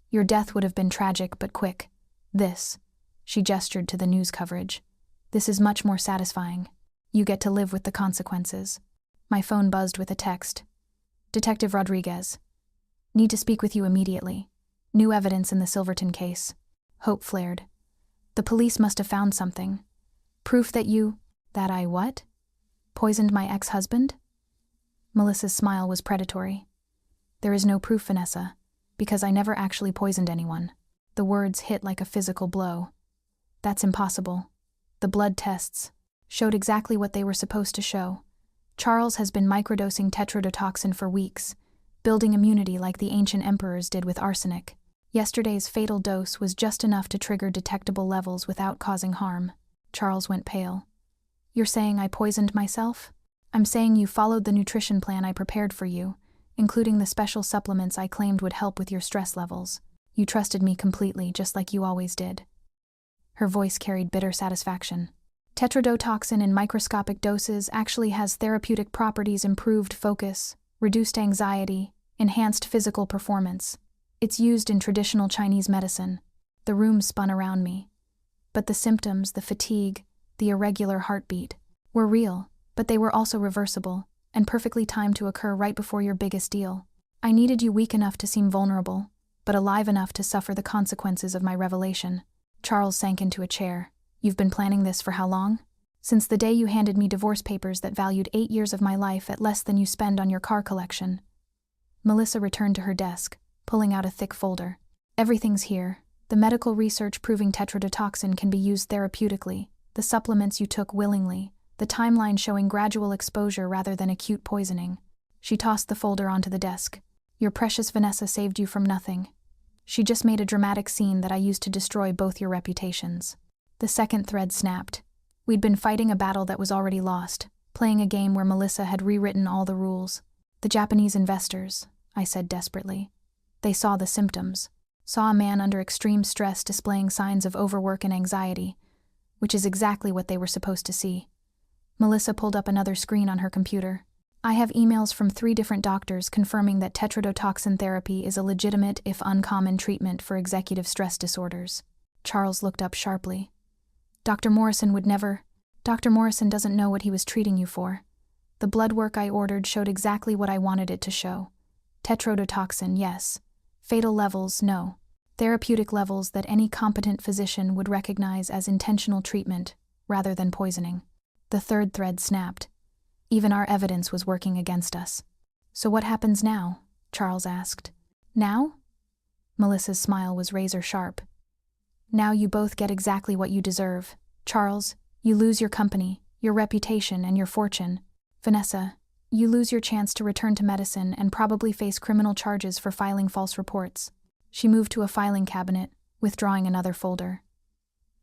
S1: Your death would have been tragic but quick. This, she gestured to the news coverage. This is much more satisfying. You get to live with the consequences. My phone buzzed with a text. Detective Rodriguez. Need to speak with you immediately. New evidence in the Silverton case. Hope flared. The police must have found something. Proof that I what? Poisoned my ex-husband? Melissa's smile was predatory. There is no proof, Vanessa, because I never actually poisoned anyone. The words hit like a physical blow. That's impossible. The blood tests showed exactly what they were supposed to show. Charles has been microdosing tetrodotoxin for weeks, building immunity like the ancient emperors did with arsenic. Yesterday's fatal dose was just enough to trigger detectable levels without causing harm. Charles went pale. You're saying I poisoned myself? I'm saying you followed the nutrition plan I prepared for you, including the special supplements I claimed would help with your stress levels. You trusted me completely, just like you always did. Her voice carried bitter satisfaction. Tetrodotoxin in microscopic doses actually has therapeutic properties: improved focus, reduced anxiety, enhanced physical performance. It's used in traditional Chinese medicine. The room spun around me. But the symptoms, the fatigue, the irregular heartbeat, were real, but they were also reversible, and perfectly timed to occur right before your biggest deal. I needed you weak enough to seem vulnerable, but alive enough to suffer the consequences of my revelation. Charles sank into a chair. You've been planning this for how long? Since the day you handed me divorce papers that valued 8 years of my life at less than you spend on your car collection. Melissa returned to her desk, pulling out a thick folder. Everything's here. The medical research proving tetrodotoxin can be used therapeutically, the supplements you took willingly, the timeline showing gradual exposure rather than acute poisoning. She tossed the folder onto the desk. Your precious Vanessa saved you from nothing. She just made a dramatic scene that I used to destroy both your reputations. The second thread snapped. We'd been fighting a battle that was already lost, playing a game where Melissa had rewritten all the rules. The Japanese investors, I said desperately. They saw the symptoms, saw a man under extreme stress displaying signs of overwork and anxiety, which is exactly what they were supposed to see. Melissa pulled up another screen on her computer. I have emails from 3 different doctors confirming that tetrodotoxin therapy is a legitimate, if uncommon, treatment for executive stress disorders. Charles looked up sharply. Dr. Morrison would never. Dr. Morrison doesn't know what he was treating you for. The blood work I ordered showed exactly what I wanted it to show. Tetrodotoxin, yes. Fatal levels, no. Therapeutic levels that any competent physician would recognize as intentional treatment, rather than poisoning. The third thread snapped. Even our evidence was working against us. So what happens now? Charles asked. Now? Melissa's smile was razor sharp. Now you both get exactly what you deserve. Charles, you lose your company, your reputation, and your fortune. Vanessa, you lose your chance to return to medicine and probably face criminal charges for filing false reports. She moved to a filing cabinet, withdrawing another folder.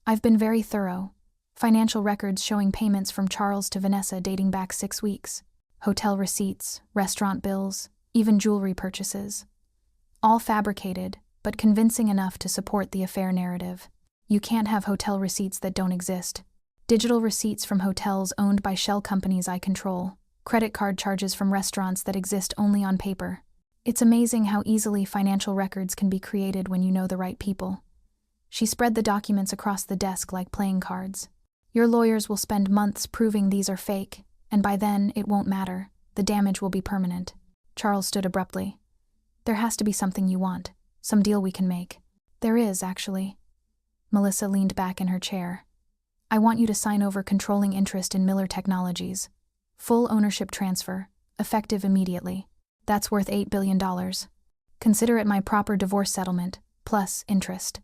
S1: I've been very thorough. Financial records showing payments from Charles to Vanessa dating back 6 weeks. Hotel receipts, restaurant bills, even jewelry purchases. All fabricated, but convincing enough to support the affair narrative. You can't have hotel receipts that don't exist. Digital receipts from hotels owned by shell companies I control. Credit card charges from restaurants that exist only on paper. It's amazing how easily financial records can be created when you know the right people. She spread the documents across the desk like playing cards. Your lawyers will spend months proving these are fake, and by then it won't matter. The damage will be permanent. Charles stood abruptly. There has to be something you want. Some deal we can make. There is, actually. Melissa leaned back in her chair. I want you to sign over controlling interest in Miller Technologies. Full ownership transfer, effective immediately. That's worth $8 billion. Consider it my proper divorce settlement, plus interest.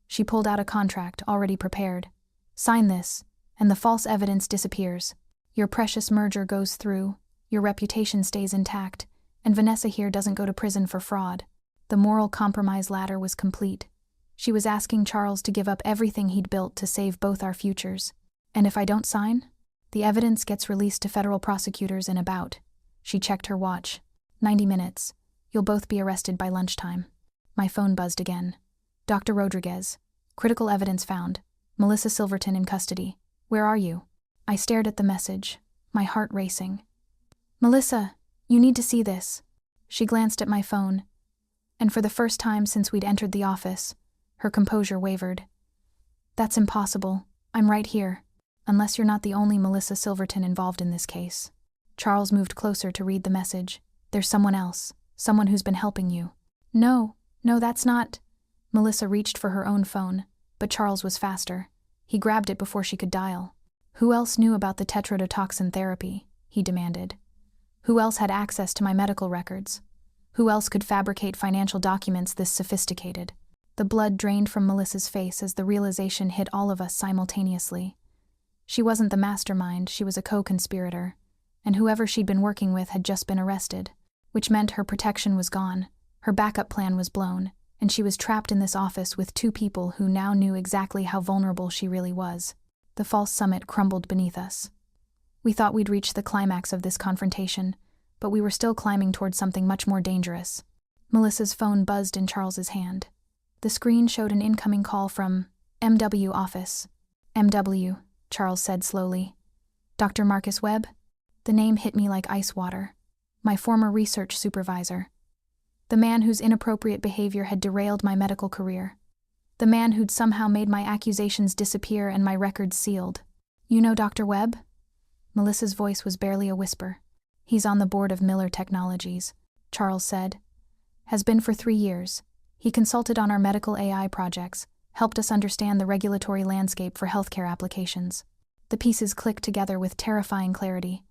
S1: She pulled out a contract already prepared. Sign this, and the false evidence disappears. Your precious merger goes through, your reputation stays intact, and Vanessa here doesn't go to prison for fraud. The moral compromise ladder was complete. She was asking Charles to give up everything he'd built to save both our futures. And if I don't sign? The evidence gets released to federal prosecutors in about. She checked her watch. 90 minutes. You'll both be arrested by lunchtime. My phone buzzed again. Dr. Rodriguez. Critical evidence found. Melissa Silverton in custody. Where are you? I stared at the message, my heart racing. Melissa, you need to see this. She glanced at my phone, and for the first time since we'd entered the office, her composure wavered. That's impossible. I'm right here. Unless you're not the only Melissa Silverton involved in this case. Charles moved closer to read the message. There's someone else. Someone who's been helping you. No, that's not. Melissa reached for her own phone, but Charles was faster. He grabbed it before she could dial. Who else knew about the tetrodotoxin therapy? He demanded. Who else had access to my medical records? Who else could fabricate financial documents this sophisticated? The blood drained from Melissa's face as the realization hit all of us simultaneously. She wasn't the mastermind, she was a co-conspirator, and whoever she'd been working with had just been arrested, which meant her protection was gone, her backup plan was blown, and she was trapped in this office with two people who now knew exactly how vulnerable she really was. The false summit crumbled beneath us. We thought we'd reached the climax of this confrontation, but we were still climbing towards something much more dangerous. Melissa's phone buzzed in Charles's hand. The screen showed an incoming call from MW office. MW, Charles said slowly. Dr. Marcus Webb? The name hit me like ice water. My former research supervisor. The man whose inappropriate behavior had derailed my medical career. The man who'd somehow made my accusations disappear and my records sealed. You know Dr. Webb? Melissa's voice was barely a whisper. He's on the board of Miller Technologies, Charles said. Has been for 3 years. He consulted on our medical AI projects, helped us understand the regulatory landscape for healthcare applications. The pieces clicked together with terrifying clarity.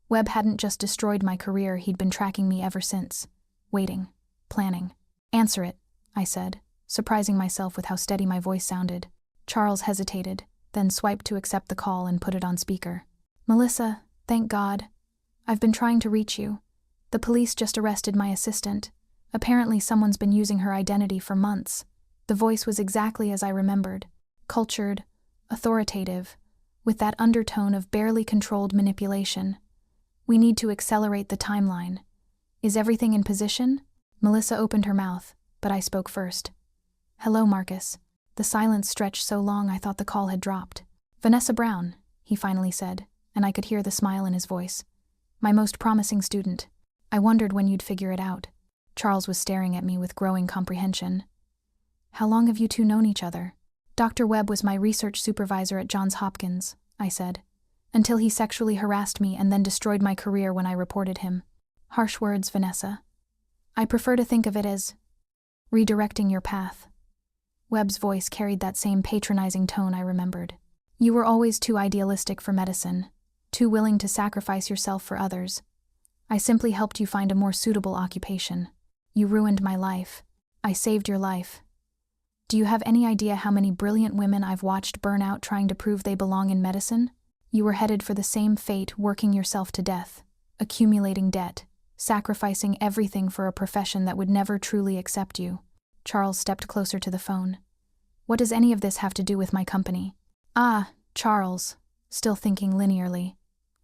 S1: Webb hadn't just destroyed my career, he'd been tracking me ever since. Waiting. Planning. Answer it, I said, surprising myself with how steady my voice sounded. Charles hesitated, then swiped to accept the call and put it on speaker. Melissa, thank God. I've been trying to reach you. The police just arrested my assistant. Apparently someone's been using her identity for months. The voice was exactly as I remembered. Cultured, authoritative, with that undertone of barely controlled manipulation. We need to accelerate the timeline. Is everything in position? Melissa opened her mouth, but I spoke first. Hello, Marcus. The silence stretched so long I thought the call had dropped. Vanessa Brown, he finally said, and I could hear the smile in his voice. My most promising student. I wondered when you'd figure it out. Charles was staring at me with growing comprehension. How long have you two known each other? Dr. Webb was my research supervisor at Johns Hopkins, I said, until he sexually harassed me and then destroyed my career when I reported him. Harsh words, Vanessa. I prefer to think of it as redirecting your path. Webb's voice carried that same patronizing tone I remembered. You were always too idealistic for medicine, too willing to sacrifice yourself for others. I simply helped you find a more suitable occupation. You ruined my life. I saved your life. Do you have any idea how many brilliant women I've watched burn out trying to prove they belong in medicine? You were headed for the same fate, working yourself to death, accumulating debt, sacrificing everything for a profession that would never truly accept you. Charles stepped closer to the phone. What does any of this have to do with my company? Ah, Charles, still thinking linearly.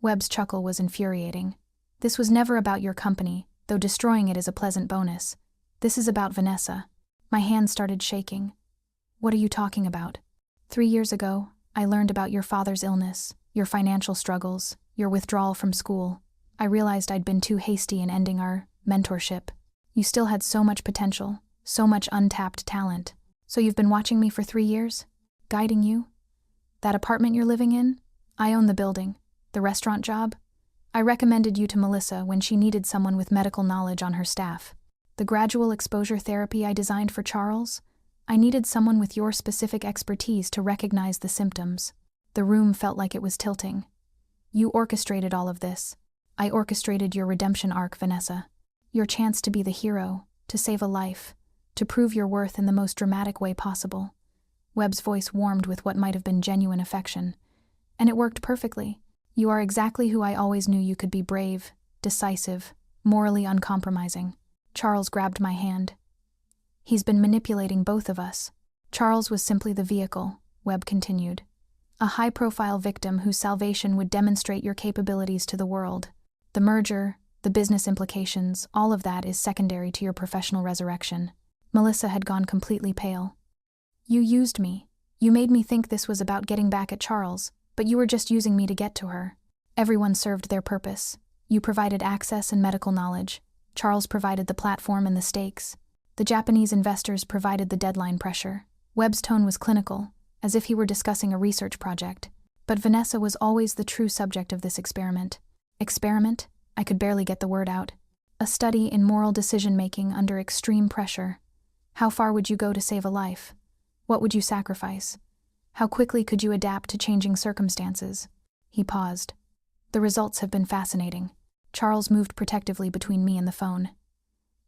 S1: Webb's chuckle was infuriating. This was never about your company, though destroying it is a pleasant bonus. This is about Vanessa. My hands started shaking. What are you talking about? 3 years ago, I learned about your father's illness, your financial struggles, your withdrawal from school. I realized I'd been too hasty in ending our mentorship. You still had so much potential, so much untapped talent. So you've been watching me for 3 years? Guiding you? That apartment you're living in? I own the building. The restaurant job? I recommended you to Melissa when she needed someone with medical knowledge on her staff. The gradual exposure therapy I designed for Charles? I needed someone with your specific expertise to recognize the symptoms. The room felt like it was tilting. You orchestrated all of this. I orchestrated your redemption arc, Vanessa. Your chance to be the hero, to save a life, to prove your worth in the most dramatic way possible. Webb's voice warmed with what might have been genuine affection. And it worked perfectly. You are exactly who I always knew you could be: brave, decisive, morally uncompromising. Charles grabbed my hand. He's been manipulating both of us. Charles was simply the vehicle, Webb continued. A high-profile victim whose salvation would demonstrate your capabilities to the world. The merger, the business implications, all of that is secondary to your professional resurrection. Melissa had gone completely pale. You used me. You made me think this was about getting back at Charles, but you were just using me to get to her. Everyone served their purpose. You provided access and medical knowledge. Charles provided the platform and the stakes. The Japanese investors provided the deadline pressure. Webb's tone was clinical, as if he were discussing a research project. But Vanessa was always the true subject of this experiment. Experiment? I could barely get the word out. A study in moral decision-making under extreme pressure. How far would you go to save a life? What would you sacrifice? How quickly could you adapt to changing circumstances? He paused. The results have been fascinating. Charles moved protectively between me and the phone.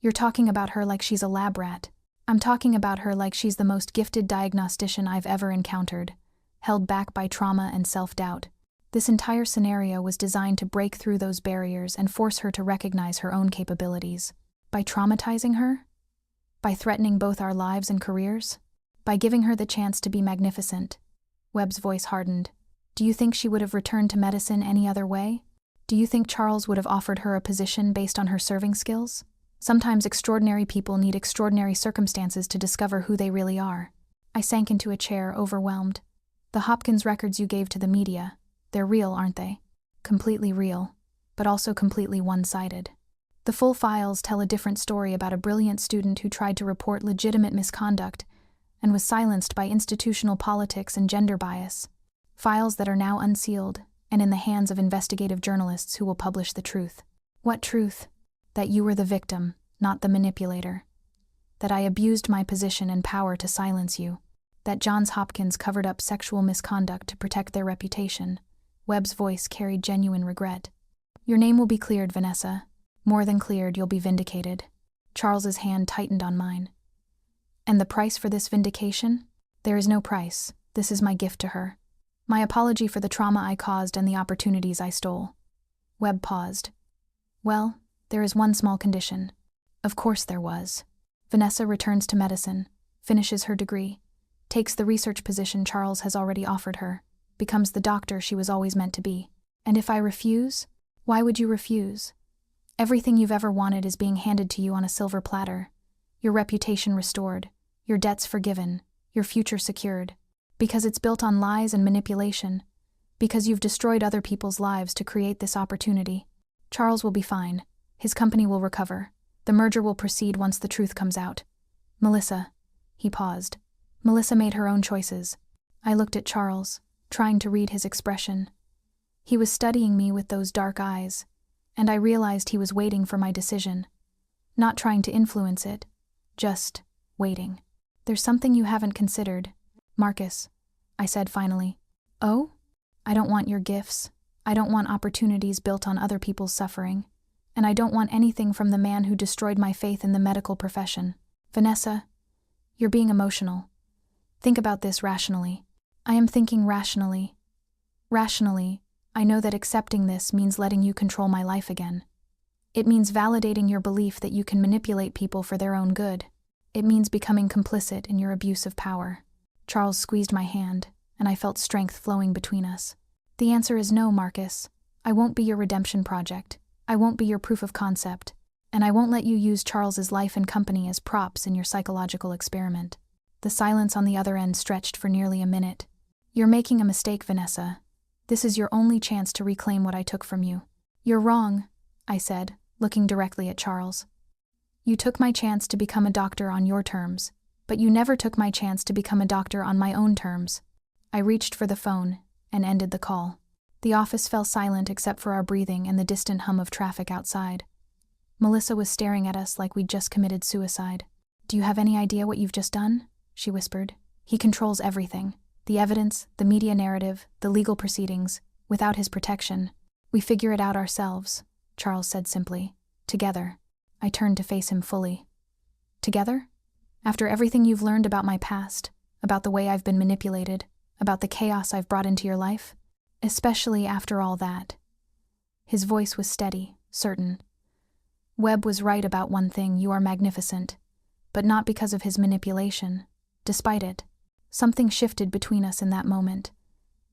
S1: You're talking about her like she's a lab rat. I'm talking about her like she's the most gifted diagnostician I've ever encountered, held back by trauma and self-doubt. This entire scenario was designed to break through those barriers and force her to recognize her own capabilities. By traumatizing her? By threatening both our lives and careers? By giving her the chance to be magnificent? Webb's voice hardened. Do you think she would have returned to medicine any other way? Do you think Charles would have offered her a position based on her serving skills? Sometimes extraordinary people need extraordinary circumstances to discover who they really are. I sank into a chair, overwhelmed. The Hopkins records you gave to the media, they're real, aren't they? Completely real, but also completely one-sided. The full files tell a different story about a brilliant student who tried to report legitimate misconduct and was silenced by institutional politics and gender bias. Files that are now unsealed and in the hands of investigative journalists who will publish the truth. What truth? That you were the victim, not the manipulator. That I abused my position and power to silence you. That Johns Hopkins covered up sexual misconduct to protect their reputation. Webb's voice carried genuine regret. Your name will be cleared, Vanessa. More than cleared, you'll be vindicated. Charles's hand tightened on mine. And the price for this vindication? There is no price. This is my gift to her. My apology for the trauma I caused and the opportunities I stole. Webb paused. Well, there is one small condition. Of course there was. Vanessa returns to medicine, finishes her degree, takes the research position Charles has already offered her, becomes the doctor she was always meant to be. And if I refuse? Why would you refuse? Everything you've ever wanted is being handed to you on a silver platter. Your reputation restored, your debts forgiven, your future secured. Because it's built on lies and manipulation. Because you've destroyed other people's lives to create this opportunity. Charles will be fine. His company will recover. The merger will proceed once the truth comes out. Melissa. He paused. Melissa made her own choices. I looked at Charles, trying to read his expression. He was studying me with those dark eyes, and I realized he was waiting for my decision. Not trying to influence it, just waiting. There's something you haven't considered. Marcus, I said finally. Oh? I don't want your gifts. I don't want opportunities built on other people's suffering. And I don't want anything from the man who destroyed my faith in the medical profession. Vanessa, you're being emotional. Think about this rationally. I am thinking rationally. Rationally, I know that accepting this means letting you control my life again. It means validating your belief that you can manipulate people for their own good. It means becoming complicit in your abuse of power. Charles squeezed my hand, and I felt strength flowing between us. The answer is no, Marcus. I won't be your redemption project. I won't be your proof of concept. And I won't let you use Charles's life and company as props in your psychological experiment. The silence on the other end stretched for nearly a minute. You're making a mistake, Vanessa. This is your only chance to reclaim what I took from you. You're wrong, I said, looking directly at Charles. You took my chance to become a doctor on your terms. But you never took my chance to become a doctor on my own terms. I reached for the phone and ended the call. The office fell silent except for our breathing and the distant hum of traffic outside. Melissa was staring at us like we'd just committed suicide. Do you have any idea what you've just done? She whispered. He controls everything. The evidence, the media narrative, the legal proceedings. Without his protection. We figure it out ourselves, Charles said simply. Together. I turned to face him fully. Together? After everything you've learned about my past, about the way I've been manipulated, about the chaos I've brought into your life, especially after all that. His voice was steady, certain. Webb was right about one thing, you are magnificent, but not because of his manipulation. Despite it, Something shifted between us in that moment.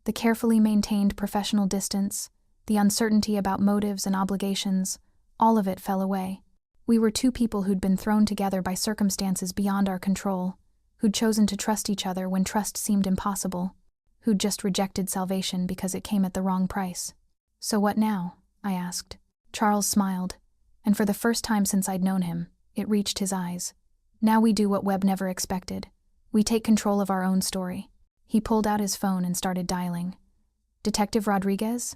S1: The carefully maintained professional distance, the uncertainty about motives and obligations, all of it fell away. We were two people who'd been thrown together by circumstances beyond our control, who'd chosen to trust each other when trust seemed impossible, who'd just rejected salvation because it came at the wrong price. "So what now?" I asked. Charles smiled, and for the first time since I'd known him, it reached his eyes. "Now we do what Webb never expected. We take control of our own story." He pulled out his phone and started dialing. "Detective Rodriguez?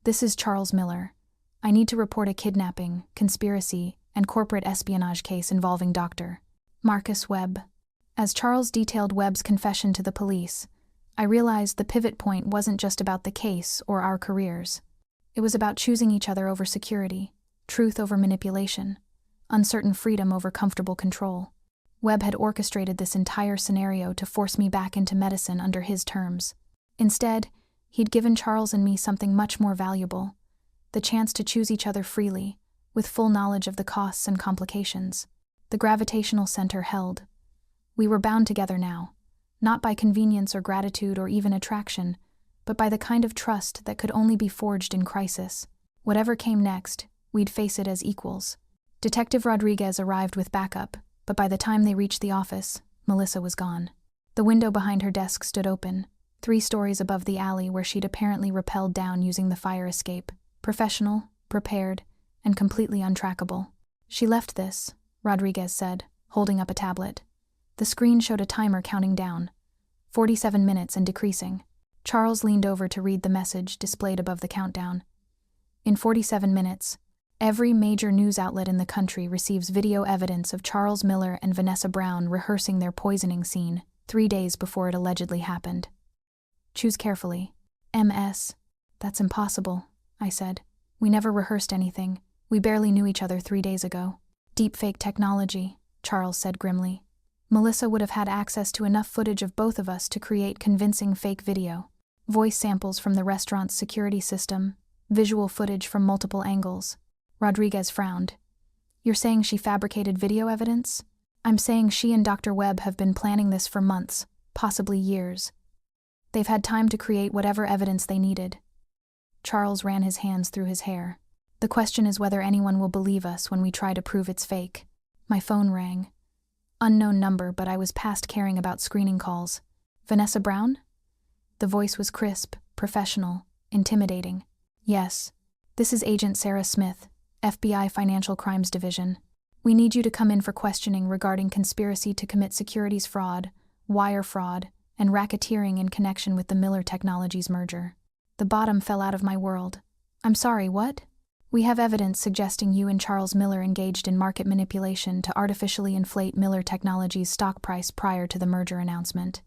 S1: This is Charles Miller. I need to report a kidnapping, conspiracy, and corporate espionage case involving Dr. Marcus Webb." As Charles detailed Webb's confession to the police, I realized the pivot point wasn't just about the case or our careers. It was about choosing each other over security, truth over manipulation, uncertain freedom over comfortable control. Webb had orchestrated this entire scenario to force me back into medicine under his terms. Instead, he'd given Charles and me something much more valuable: the chance to choose each other freely, with full knowledge of the costs and complications. The gravitational center held. We were bound together now, not by convenience or gratitude or even attraction, but by the kind of trust that could only be forged in crisis. Whatever came next, we'd face it as equals. Detective Rodriguez arrived with backup, but by the time they reached the office, Melissa was gone. The window behind her desk stood open, 3 stories above the alley where she'd apparently rappelled down using the fire escape, professional, prepared, and completely untrackable. "She left this," Rodriguez said, holding up a tablet. The screen showed a timer counting down, 47 minutes and decreasing. Charles leaned over to read the message displayed above the countdown. "In 47 minutes, every major news outlet in the country receives video evidence of Charles Miller and Vanessa Brown rehearsing their poisoning scene 3 days before it allegedly happened. Choose carefully." "MS. That's impossible," I said. "We never rehearsed anything. We barely knew each other 3 days ago." "Deepfake technology," Charles said grimly. "Melissa would have had access to enough footage of both of us to create convincing fake video. Voice samples from the restaurant's security system, visual footage from multiple angles." Rodriguez frowned. "You're saying she fabricated video evidence?" "I'm saying she and Dr. Webb have been planning this for months, possibly years. They've had time to create whatever evidence they needed." Charles ran his hands through his hair. "The question is whether anyone will believe us when we try to prove it's fake." My phone rang. Unknown number, but I was past caring about screening calls. "Vanessa Brown?" The voice was crisp, professional, intimidating. "Yes. This is Agent Sarah Smith, FBI Financial Crimes Division. We need you to come in for questioning regarding conspiracy to commit securities fraud, wire fraud, and racketeering in connection with the Miller Technologies merger." The bottom fell out of my world. "I'm sorry, what?" "We have evidence suggesting you and Charles Miller engaged in market manipulation to artificially inflate Miller Technologies' stock price prior to the merger announcement.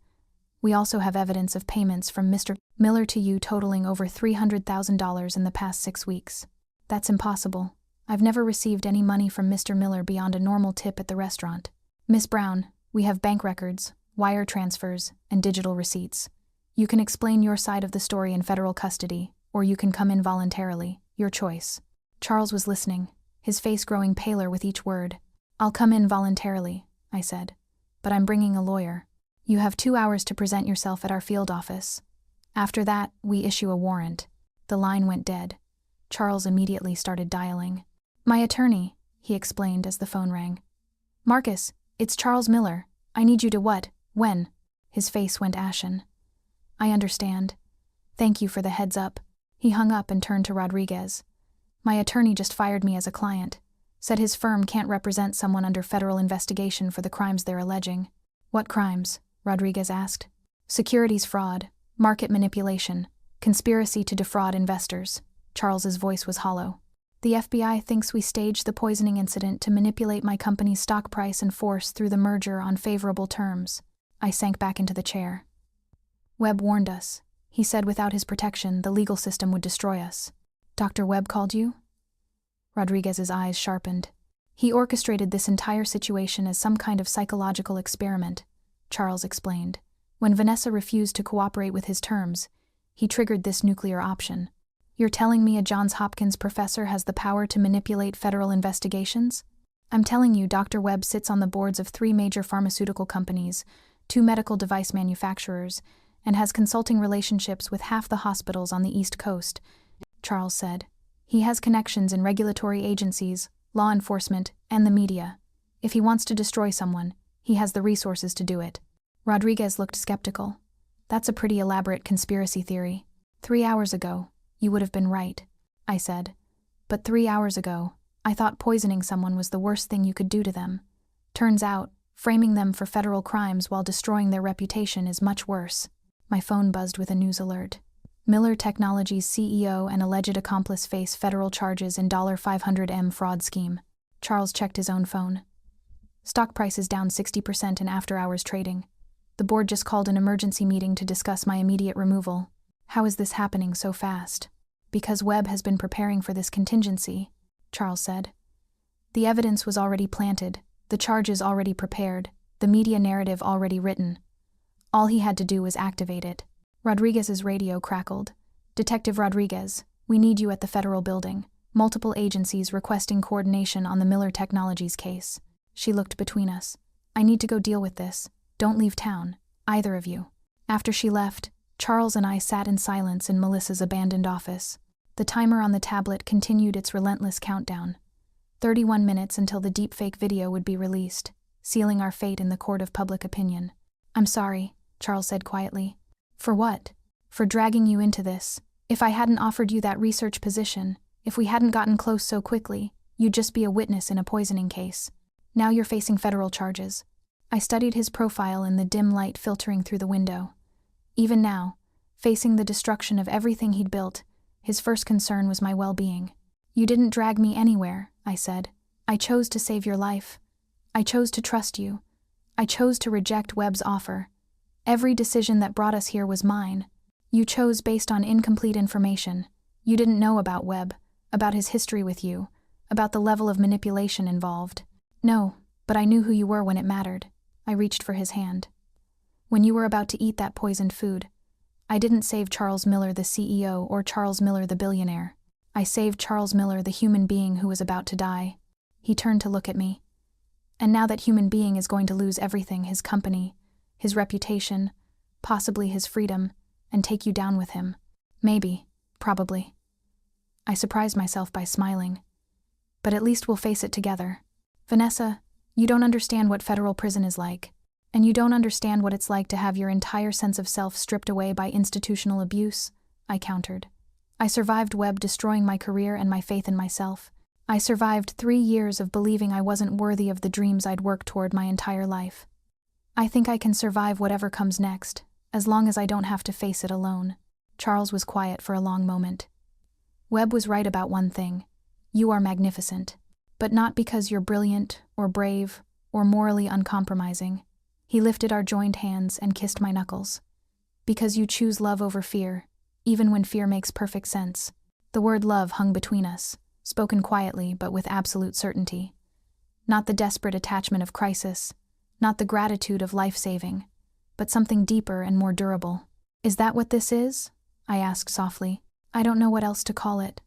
S1: We also have evidence of payments from Mr. Miller to you totaling over $300,000 in the past 6 weeks. That's impossible. I've never received any money from Mr. Miller beyond a normal tip at the restaurant. Miss Brown, we have bank records, wire transfers, and digital receipts. You can explain your side of the story in federal custody, or you can come in voluntarily. Your choice." Charles was listening, his face growing paler with each word. "I'll come in voluntarily," I said, "but I'm bringing a lawyer. You have 2 hours to present yourself at our field office. After that, we issue a warrant." The line went dead. Charles immediately started dialing. "My attorney," he explained as the phone rang. "Marcus, it's Charles Miller. I need you to what? When?" His face went ashen. "I understand. Thank you for the heads up." He hung up and turned to Rodriguez. "My attorney just fired me as a client. Said his firm can't represent someone under federal investigation for the crimes they're alleging." "What crimes?" Rodriguez asked. "Securities fraud, market manipulation, conspiracy to defraud investors." Charles's voice was hollow. "The FBI thinks we staged the poisoning incident to manipulate my company's stock price and force through the merger on favorable terms." I sank back into the chair. "Webb warned us. He said without his protection, the legal system would destroy us." "Dr. Webb called you?" Rodriguez's eyes sharpened. "He orchestrated this entire situation as some kind of psychological experiment," Charles explained. "When Vanessa refused to cooperate with his terms, he triggered this nuclear option." "You're telling me a Johns Hopkins professor has the power to manipulate federal investigations?" "I'm telling you Dr. Webb sits on the boards of 3 major pharmaceutical companies, 2 medical device manufacturers, and has consulting relationships with half the hospitals on the East Coast, Charles said. He has connections in regulatory agencies, law enforcement, and the media. If he wants to destroy someone, he has the resources to do it. Rodriguez looked skeptical. That's a pretty elaborate conspiracy theory. 3 hours ago, you would have been right, I said. But 3 hours ago, I thought poisoning someone was the worst thing you could do to them. Turns out, framing them for federal crimes while destroying their reputation is much worse. My phone buzzed with a news alert. Miller Technologies CEO and alleged accomplice face federal charges in $500M fraud scheme. Charles checked his own phone. Stock price is down 60% in after-hours trading. The board just called an emergency meeting to discuss my immediate removal. How is this happening so fast? Because Webb has been preparing for this contingency, Charles said. The evidence was already planted, the charges already prepared, the media narrative already written. All he had to do was activate it. Rodriguez's radio crackled. Detective Rodriguez, we need you at the federal building. Multiple agencies requesting coordination on the Miller Technologies case. She looked between us. I need to go deal with this. Don't leave town, either of you. After she left, Charles and I sat in silence in Melissa's abandoned office. The timer on the tablet continued its relentless countdown. 31 minutes until the deepfake video would be released, sealing our fate in the court of public opinion. I'm sorry, Charles said quietly. For what? For dragging you into this. If I hadn't offered you that research position, if we hadn't gotten close so quickly, you'd just be a witness in a poisoning case. Now you're facing federal charges. I studied his profile in the dim light filtering through the window. Even now, facing the destruction of everything he'd built, his first concern was my well-being. You didn't drag me anywhere, I said. I chose to save your life. I chose to trust you. I chose to reject Webb's offer. Every decision that brought us here was mine. You chose based on incomplete information. You didn't know about Webb, about his history with you, about the level of manipulation involved. No, but I knew who you were when it mattered. I reached for his hand. When you were about to eat that poisoned food, I didn't save Charles Miller the CEO or Charles Miller the billionaire. I saved Charles Miller the human being who was about to die. He turned to look at me. And now that human being is going to lose everything, his company, his reputation, possibly his freedom, and take you down with him. Maybe, probably. I surprised myself by smiling. But at least we'll face it together. Vanessa, you don't understand what federal prison is like. And you don't understand what it's like to have your entire sense of self stripped away by institutional abuse, I countered. I survived Webb destroying my career and my faith in myself. I survived 3 years of believing I wasn't worthy of the dreams I'd worked toward my entire life. I think I can survive whatever comes next, as long as I don't have to face it alone. Charles was quiet for a long moment. Webb was right about one thing. You are magnificent. But not because you're brilliant, or brave, or morally uncompromising. He lifted our joined hands and kissed my knuckles. Because you choose love over fear, even when fear makes perfect sense. The word love hung between us, spoken quietly but with absolute certainty. Not the desperate attachment of crisis, not the gratitude of life-saving, but something deeper and more durable. Is that what this is? I asked softly. I don't know what else to call it.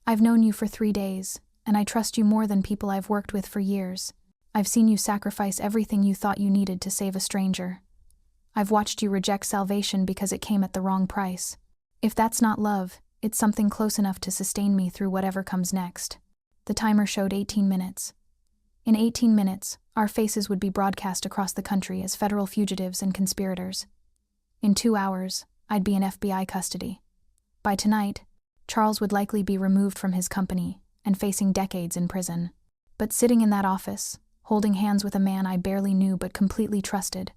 S1: I've known you for 3 days, and I trust you more than people I've worked with for years. I've seen you sacrifice everything you thought you needed to save a stranger. I've watched you reject salvation because it came at the wrong price. If that's not love, it's something close enough to sustain me through whatever comes next. The timer showed 18 minutes. In 18 minutes, our faces would be broadcast across the country as federal fugitives and conspirators. In 2 hours, I'd be in FBI custody. By tonight, Charles would likely be removed from his company and facing decades in prison. But sitting in that office, holding hands with a man I barely knew but completely trusted,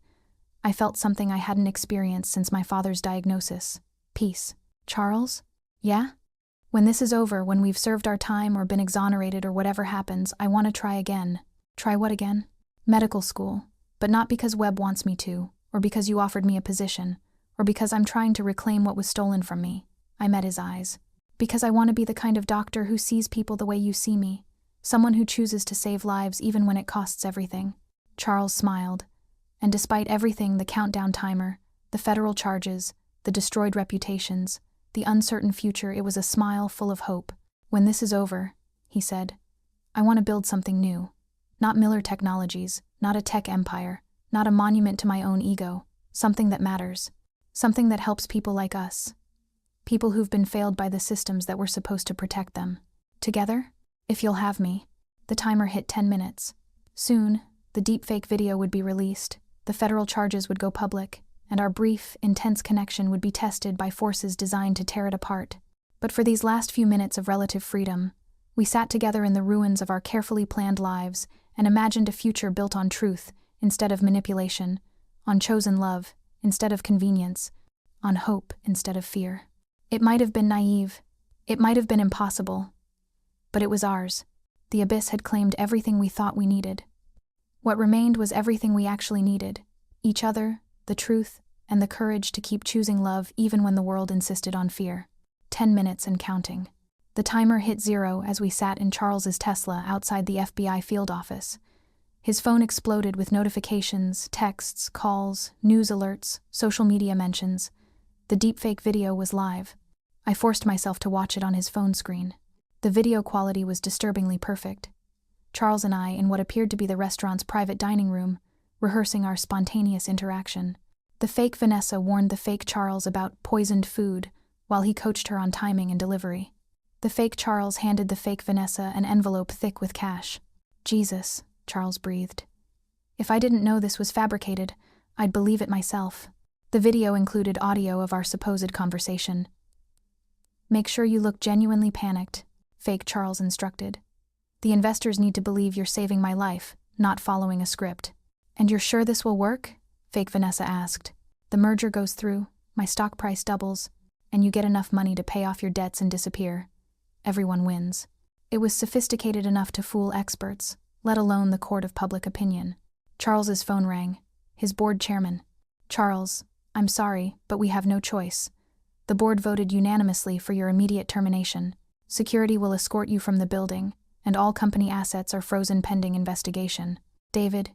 S1: I felt something I hadn't experienced since my father's diagnosis. Peace. Charles? Yeah? When this is over, when we've served our time or been exonerated or whatever happens, I want to try again. Try what again? Medical school. But not because Webb wants me to, or because you offered me a position, or because I'm trying to reclaim what was stolen from me. I met his eyes. Because I want to be the kind of doctor who sees people the way you see me. Someone who chooses to save lives even when it costs everything. Charles smiled. And despite everything, the countdown timer, the federal charges, the destroyed reputations, the uncertain future, it was a smile full of hope. When this is over, he said, I want to build something new. Not Miller Technologies, not a tech empire, not a monument to my own ego, something that matters, something that helps people like us, people who've been failed by the systems that were supposed to protect them. Together, if you'll have me. The timer hit 10 minutes. Soon, the deepfake video would be released, the federal charges would go public, and our brief, intense connection would be tested by forces designed to tear it apart. But for these last few minutes of relative freedom, we sat together in the ruins of our carefully planned lives and imagined a future built on truth instead of manipulation, on chosen love instead of convenience, on hope instead of fear. It might have been naive, it might have been impossible, but it was ours. The abyss had claimed everything we thought we needed. What remained was everything we actually needed: each other, the truth, and the courage to keep choosing love even when the world insisted on fear. 10 minutes and counting. The timer hit 0 as we sat in Charles's Tesla outside the FBI field office. His phone exploded with notifications, texts, calls, news alerts, social media mentions. The deepfake video was live. I forced myself to watch it on his phone screen. The video quality was disturbingly perfect. Charles and I, in what appeared to be the restaurant's private dining room, rehearsing our spontaneous interaction. The fake Vanessa warned the fake Charles about poisoned food, while he coached her on timing and delivery. The fake Charles handed the fake Vanessa an envelope thick with cash. Jesus, Charles breathed. If I didn't know this was fabricated, I'd believe it myself. The video included audio of our supposed conversation. Make sure you look genuinely panicked, fake Charles instructed. The investors need to believe you're saving my life, not following a script. And you're sure this will work? Fake Vanessa asked. The merger goes through, my stock price doubles, and you get enough money to pay off your debts and disappear. Everyone wins. It was sophisticated enough to fool experts, let alone the court of public opinion. Charles's phone rang. His board chairman. Charles, I'm sorry, but we have no choice. The board voted unanimously for your immediate termination. Security will escort you from the building, and all company assets are frozen pending investigation. David,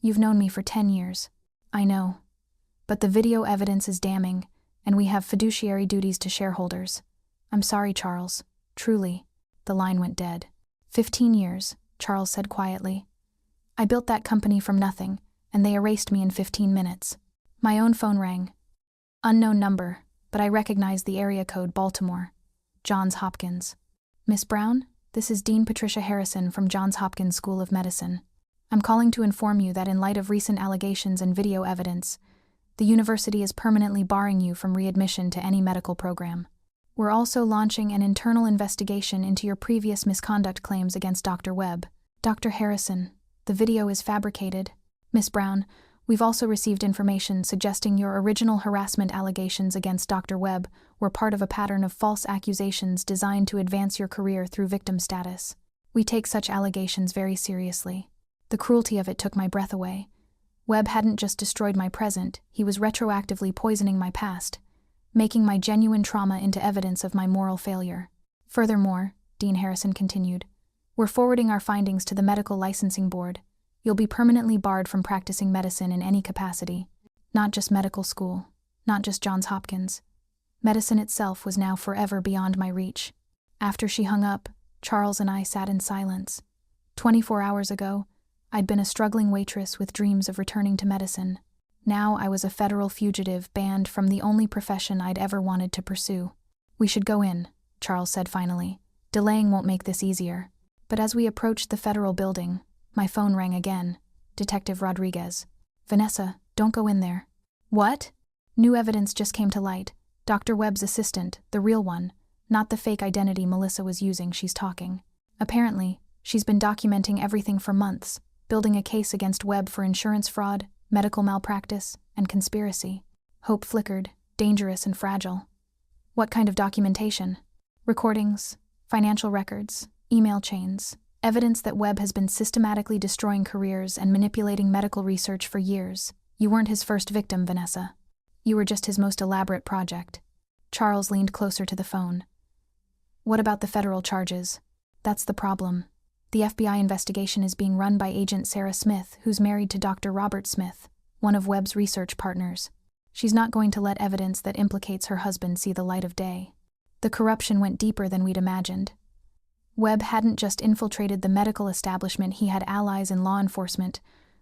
S1: you've known me for 10 years. I know. But the video evidence is damning, and we have fiduciary duties to shareholders. I'm sorry, Charles. Truly. The line went dead. 15 years, Charles said quietly. I built that company from nothing, and they erased me in 15 minutes. My own phone rang. Unknown number, but I recognized the area code Baltimore. Johns Hopkins. Miss Brown, this is Dean Patricia Harrison from Johns Hopkins School of Medicine. I'm calling to inform you that in light of recent allegations and video evidence, the university is permanently barring you from readmission to any medical program. We're also launching an internal investigation into your previous misconduct claims against Dr. Webb. Dr. Harrison, the video is fabricated. Miss Brown, we've also received information suggesting your original harassment allegations against Dr. Webb were part of a pattern of false accusations designed to advance your career through victim status. We take such allegations very seriously. The cruelty of it took my breath away. Webb hadn't just destroyed my present, he was retroactively poisoning my past, making my genuine trauma into evidence of my moral failure. Furthermore, Dean Harrison continued, we're forwarding our findings to the Medical Licensing Board. You'll be permanently barred from practicing medicine in any capacity. Not just medical school, not just Johns Hopkins. Medicine itself was now forever beyond my reach. After she hung up, Charles and I sat in silence. 24 hours ago, I'd been a struggling waitress with dreams of returning to medicine. Now I was a federal fugitive banned from the only profession I'd ever wanted to pursue. We should go in, Charles said finally. Delaying won't make this easier. But as we approached the federal building, my phone rang again. Detective Rodriguez. Vanessa, don't go in there. What? New evidence just came to light. Dr. Webb's assistant, the real one, not the fake identity Melissa was using, she's talking. Apparently, she's been documenting everything for months, building a case against Webb for insurance fraud, medical malpractice, and conspiracy. Hope flickered, dangerous and fragile. What kind of documentation? Recordings, financial records, email chains, evidence that Webb has been systematically destroying careers and manipulating medical research for years. You weren't his first victim, Vanessa. You were just his most elaborate project. Charles leaned closer to the phone. What about the federal charges? That's the problem. The FBI investigation is being run by Agent Sarah Smith, who's married to Dr. Robert Smith, one of Webb's research partners. She's not going to let evidence that implicates her husband see the light of day. The corruption went deeper than we'd imagined. Webb hadn't just infiltrated the medical establishment, he had allies in law enforcement,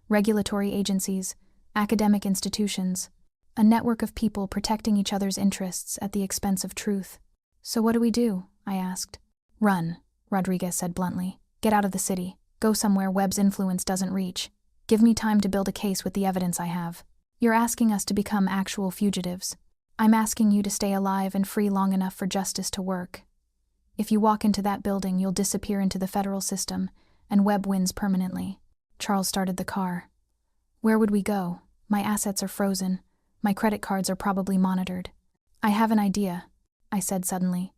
S1: regulatory agencies, academic institutions, a network of people protecting each other's interests at the expense of truth. So what do we do? I asked. Run, Rodriguez said bluntly. Get out of the city. Go somewhere Webb's influence doesn't reach. Give me time to build a case with the evidence I have. You're asking us to become actual fugitives. I'm asking you to stay alive and free long enough for justice to work. If you walk into that building, you'll disappear into the federal system, and Webb wins permanently. Charles started the car. Where would we go? My assets are frozen. My credit cards are probably monitored. I have an idea, I said suddenly.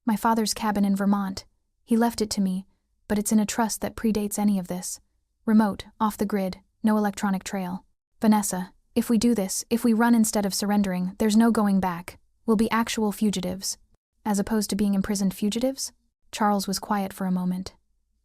S1: My father's cabin in Vermont. He left it to me, but it's in a trust that predates any of this. Remote, off the grid, no electronic trail. Vanessa, if we do this, if we run instead of surrendering, there's no going back. We'll be actual fugitives. As opposed to being imprisoned fugitives? Charles was quiet for a moment.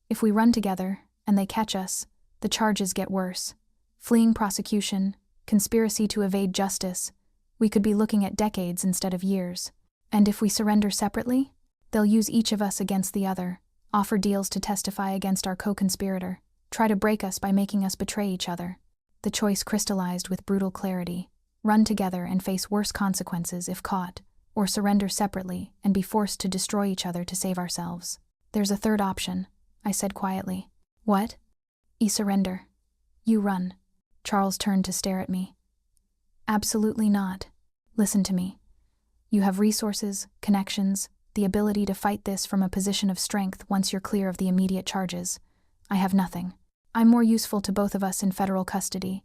S1: If we run together, and they catch us, the charges get worse. Fleeing prosecution, conspiracy to evade justice. We could be looking at decades instead of years. And if we surrender separately, they'll use each of us against the other, offer deals to testify against our co-conspirator, try to break us by making us betray each other. The choice crystallized with brutal clarity: run together and face worse consequences if caught, or surrender separately and be forced to destroy each other to save ourselves. There's a third option, I said quietly. What? Surrender. You run. Charles turned to stare at me. Absolutely not. Listen to me. You have resources, connections, the ability to fight this from a position of strength once you're clear of the immediate charges. I have nothing. I'm more useful to both of us in federal custody,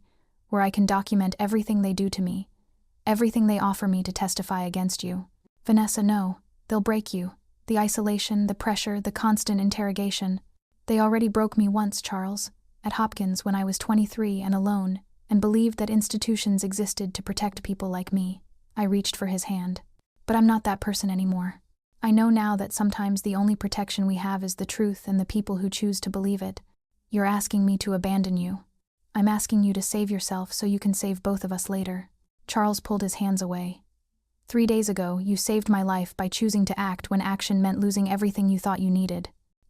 S1: where I can document everything they do to me, everything they offer me to testify against you. Vanessa, no. They'll break you. The isolation, the pressure, the constant interrogation. They already broke me once, Charles, at Hopkins when I was 23 and alone, and believed that institutions existed to protect people like me. I reached for his hand. But I'm not that person anymore. I know now that sometimes the only protection we have is the truth and the people who choose to believe it. You're asking me to abandon you. I'm asking you to save yourself so you can save both of us later. Charles pulled his hands away. 3 days ago, you saved my life by choosing to act when action meant losing everything you thought you needed.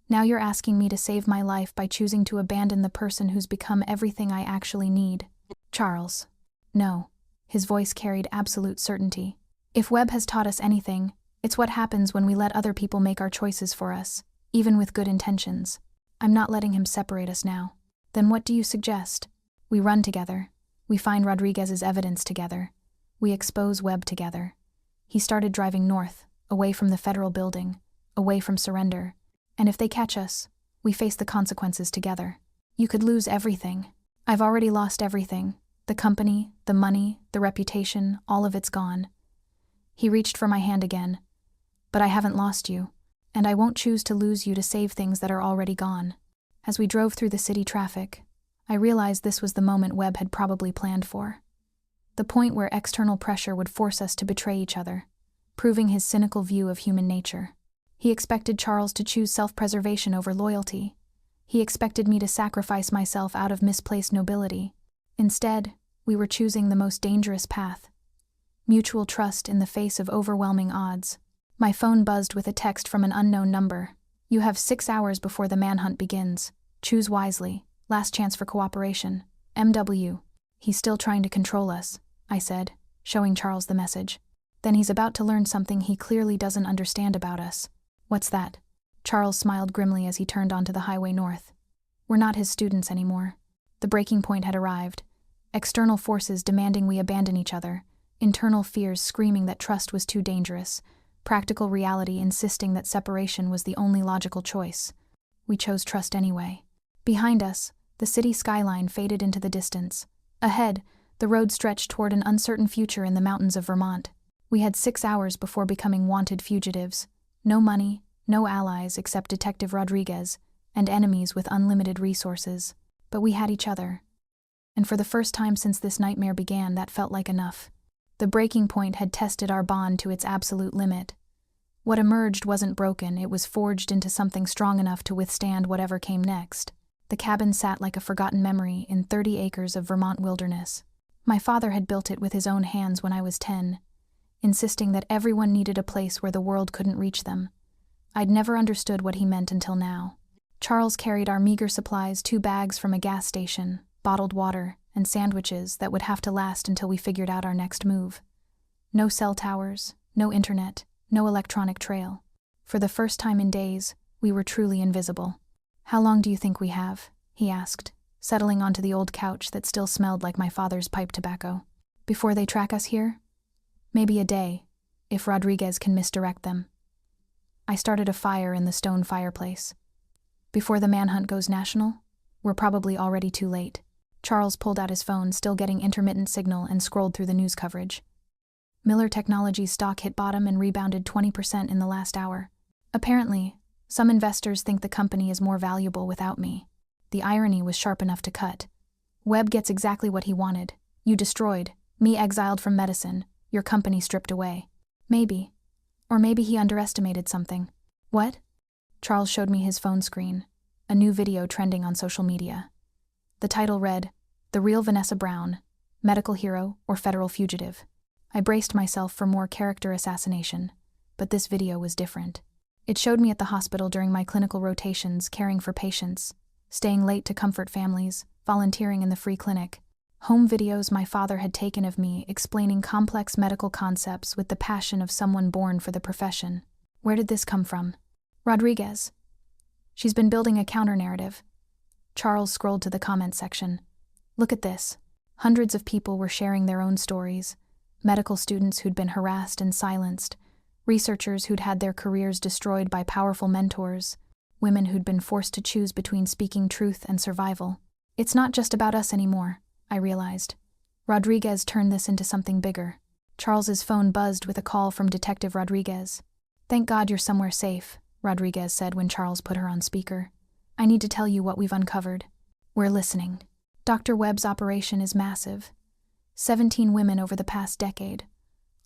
S1: Now you're asking me to save my life by choosing to abandon the person who's become everything I actually need. Charles. No. His voice carried absolute certainty. If Webb has taught us anything, it's what happens when we let other people make our choices for us, even with good intentions. I'm not letting him separate us now. Then what do you suggest? We run together. We find Rodriguez's evidence together. We expose Webb together. He started driving north, away from the federal building, away from surrender. And if they catch us, we face the consequences together. You could lose everything. I've already lost everything. The company, the money, the reputation, all of it's gone. He reached for my hand again. But I haven't lost you, and I won't choose to lose you to save things that are already gone. As we drove through the city traffic, I realized this was the moment Webb had probably planned for. The point where external pressure would force us to betray each other, proving his cynical view of human nature. He expected Charles to choose self-preservation over loyalty. He expected me to sacrifice myself out of misplaced nobility. Instead, we were choosing the most dangerous path. Mutual trust in the face of overwhelming odds. My phone buzzed with a text from an unknown number. You have 6 hours before the manhunt begins. Choose wisely. Last chance for cooperation. MW. He's still trying to control us, I said, showing Charles the message. Then he's about to learn something he clearly doesn't understand about us. What's that? Charles smiled grimly as he turned onto the highway north. We're not his students anymore. The breaking point had arrived. External forces demanding we abandon each other. Internal fears screaming that trust was too dangerous. Practical reality insisting that separation was the only logical choice. We chose trust anyway. Behind us, the city skyline faded into the distance. Ahead, the road stretched toward an uncertain future in the mountains of Vermont. We had 6 hours before becoming wanted fugitives. No money, no allies except Detective Rodriguez, and enemies with unlimited resources. But we had each other. And for the first time since this nightmare began, that felt like enough. The breaking point had tested our bond to its absolute limit. What emerged wasn't broken, it was forged into something strong enough to withstand whatever came next. The cabin sat like a forgotten memory in 30 acres of Vermont wilderness. My father had built it with his own hands when I was 10, insisting that everyone needed a place where the world couldn't reach them. I'd never understood what he meant until now. Charles carried our meager supplies, 2 bags from a gas station, bottled water, and sandwiches that would have to last until we figured out our next move. No cell towers, no internet, no electronic trail. For the first time in days, we were truly invisible. "How long do you think we have?" he asked, settling onto the old couch that still smelled like my father's pipe tobacco. "Before they track us here?" "Maybe a day, if Rodriguez can misdirect them." I started a fire in the stone fireplace. "Before the manhunt goes national? We're probably already too late." Charles pulled out his phone, still getting intermittent signal, and scrolled through the news coverage. Miller Technologies stock hit bottom and rebounded 20% in the last hour. Apparently, some investors think the company is more valuable without me. The irony was sharp enough to cut. Webb gets exactly what he wanted. You destroyed, me exiled from medicine, your company stripped away. Maybe. Or maybe he underestimated something. What? Charles showed me his phone screen, a new video trending on social media. The title read, "The Real Vanessa Brown, Medical Hero or Federal Fugitive." I braced myself for more character assassination, but this video was different. It showed me at the hospital during my clinical rotations, caring for patients, staying late to comfort families, volunteering in the free clinic. Home videos my father had taken of me explaining complex medical concepts with the passion of someone born for the profession. Where did this come from? Rodriguez. She's been building a counter-narrative. Charles scrolled to the comment section. Look at this. Hundreds of people were sharing their own stories. Medical students who'd been harassed and silenced. Researchers who'd had their careers destroyed by powerful mentors. Women who'd been forced to choose between speaking truth and survival. It's not just about us anymore, I realized. Rodriguez turned this into something bigger. Charles's phone buzzed with a call from Detective Rodriguez. "Thank God you're somewhere safe," Rodriguez said when Charles put her on speaker. "I need to tell you what we've uncovered." "We're listening." "Dr. Webb's operation is massive. 17 women over the past decade,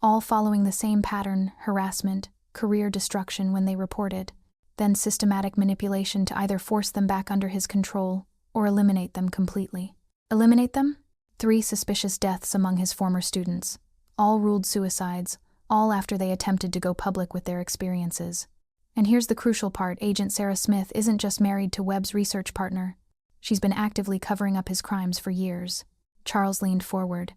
S1: all following the same pattern: harassment, career destruction when they reported, then systematic manipulation to either force them back under his control or eliminate them completely." Eliminate them? 3 suspicious deaths among his former students, all ruled suicides, all after they attempted to go public with their experiences. And here's the crucial part: Agent Sarah Smith isn't just married to Webb's research partner. She's been actively covering up his crimes for years. Charles leaned forward.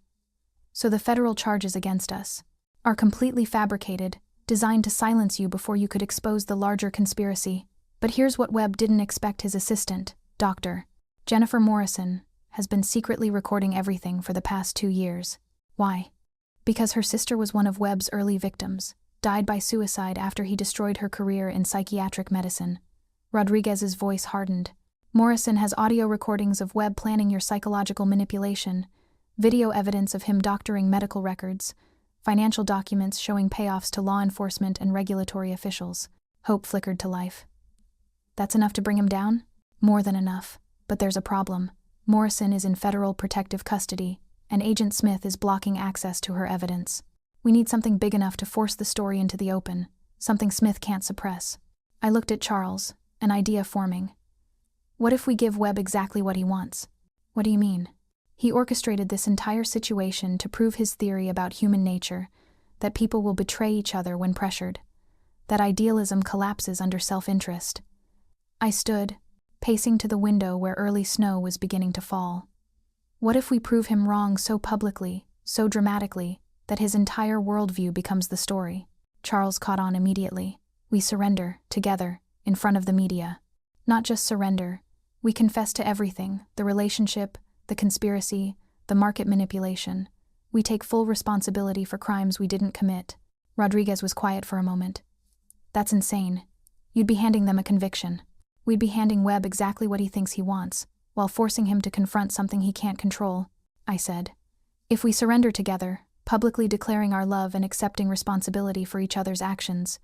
S1: "So the federal charges against us are completely fabricated, designed to silence you before you could expose the larger conspiracy. But here's what Webb didn't expect: his assistant, Dr. Jennifer Morrison, has been secretly recording everything for the past 2 years. Why? Because her sister was one of Webb's early victims, died by suicide after he destroyed her career in psychiatric medicine." Rodriguez's voice hardened. "Morrison has audio recordings of Webb planning your psychological manipulation, video evidence of him doctoring medical records, financial documents showing payoffs to law enforcement and regulatory officials." Hope flickered to life. "That's enough to bring him down?" "More than enough. But there's a problem. Morrison is in federal protective custody, and Agent Smith is blocking access to her evidence. We need something big enough to force the story into the open, something Smith can't suppress." I looked at Charles, an idea forming. "What if we give Webb exactly what he wants?" "What do you mean?" "He orchestrated this entire situation to prove his theory about human nature, that people will betray each other when pressured, that idealism collapses under self-interest." I stood, pacing to the window where early snow was beginning to fall. "What if we prove him wrong so publicly, so dramatically, that his entire worldview becomes the story?" Charles caught on immediately. "We surrender, together, in front of the media. Not just surrender, we confess to everything: the relationship, the conspiracy, the market manipulation. We take full responsibility for crimes we didn't commit." Rodriguez was quiet for a moment. "That's insane. You'd be handing them a conviction. We'd be handing Webb exactly what he thinks he wants, while forcing him to confront something he can't control," I said. "If we surrender together, publicly declaring our love and accepting responsibility for each other's actions,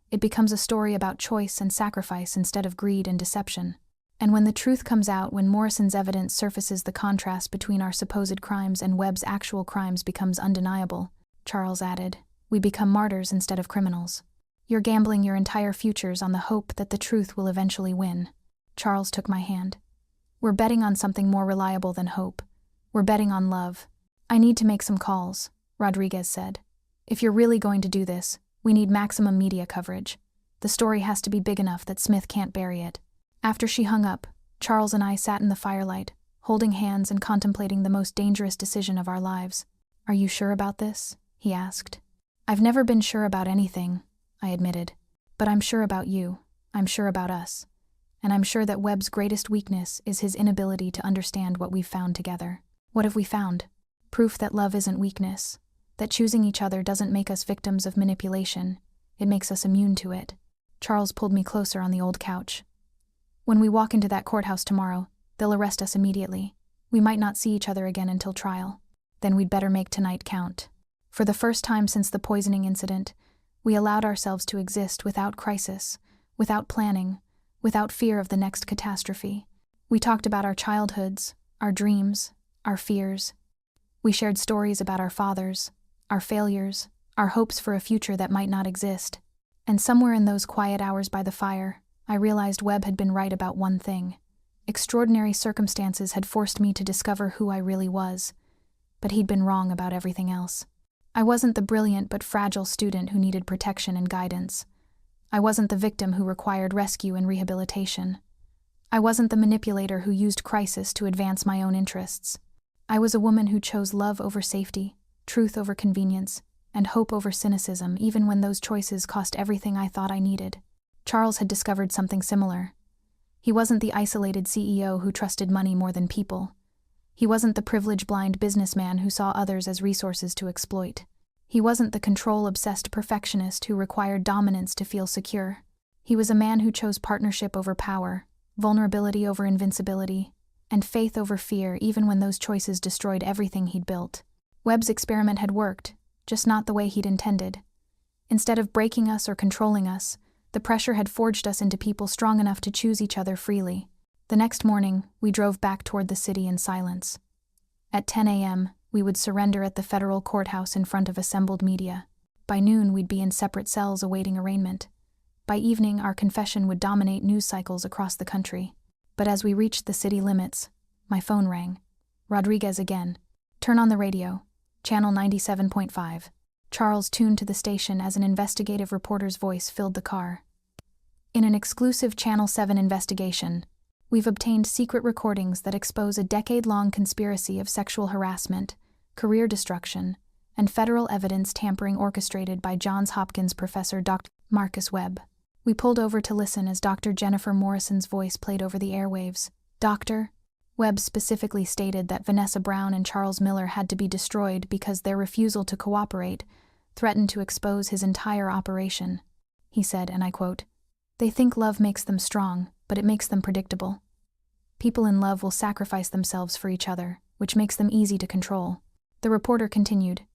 S1: it becomes a story about choice and sacrifice instead of greed and deception. And when the truth comes out, when Morrison's evidence surfaces, the contrast between our supposed crimes and Webb's actual crimes becomes undeniable," Charles added. "We become martyrs instead of criminals. You're gambling your entire futures on the hope that the truth will eventually win." Charles took my hand. "We're betting on something more reliable than hope. We're betting on love." "I need to make some calls," Rodriguez said. "If you're really going to do this, we need maximum media coverage. The story has to be big enough that Smith can't bury it." After she hung up, Charles and I sat in the firelight, holding hands and contemplating the most dangerous decision of our lives. "Are you sure about this?" he asked. "I've never been sure about anything," I admitted. "But I'm sure about you. I'm sure about us. And I'm sure that Webb's greatest weakness is his inability to understand what we've found together." "What have we found?" "Proof that love isn't weakness. That choosing each other doesn't make us victims of manipulation. It makes us immune to it." Charles pulled me closer on the old couch. "When we walk into that courthouse tomorrow, they'll arrest us immediately. We might not see each other again until trial. Then we'd better make tonight count." For the first time since the poisoning incident, we allowed ourselves to exist without crisis, without planning, without fear of the next catastrophe. We talked about our childhoods, our dreams, our fears. We shared stories about our fathers, our failures, our hopes for a future that might not exist. And somewhere in those quiet hours by the fire, I realized Webb had been right about one thing. Extraordinary circumstances had forced me to discover who I really was, but he'd been wrong about everything else. I wasn't the brilliant but fragile student who needed protection and guidance. I wasn't the victim who required rescue and rehabilitation. I wasn't the manipulator who used crisis to advance my own interests. I was a woman who chose love over safety, truth over convenience, and hope over cynicism, even when those choices cost everything I thought I needed. Charles had discovered something similar. He wasn't the isolated CEO who trusted money more than people. He wasn't the privilege-blind businessman who saw others as resources to exploit. He wasn't the control-obsessed perfectionist who required dominance to feel secure. He was a man who chose partnership over power, vulnerability over invincibility, and faith over fear, even when those choices destroyed everything he'd built. Webb's experiment had worked, just not the way he'd intended. Instead of breaking us or controlling us, the pressure had forged us into people strong enough to choose each other freely. The next morning, we drove back toward the city in silence. At 10 a.m., we would surrender at the federal courthouse in front of assembled media. By noon, we'd be in separate cells awaiting arraignment. By evening, our confession would dominate news cycles across the country. But as we reached the city limits, my phone rang. Rodriguez again. "Turn on the radio. Channel 97.5. Charles tuned to the station as an investigative reporter's voice filled the car. "In an exclusive Channel 7 investigation, we've obtained secret recordings that expose a decade-long conspiracy of sexual harassment, career destruction, and federal evidence tampering orchestrated by Johns Hopkins professor Dr. Marcus Webb." We pulled over to listen as Dr. Jennifer Morrison's voice played over the airwaves. "Doctor," Webb specifically stated that Vanessa Brown and Charles Miller had to be destroyed because their refusal to cooperate threatened to expose his entire operation. He said, and I quote, "They think love makes them strong, but it makes them predictable. People in love will sacrifice themselves for each other, which makes them easy to control." The reporter continued,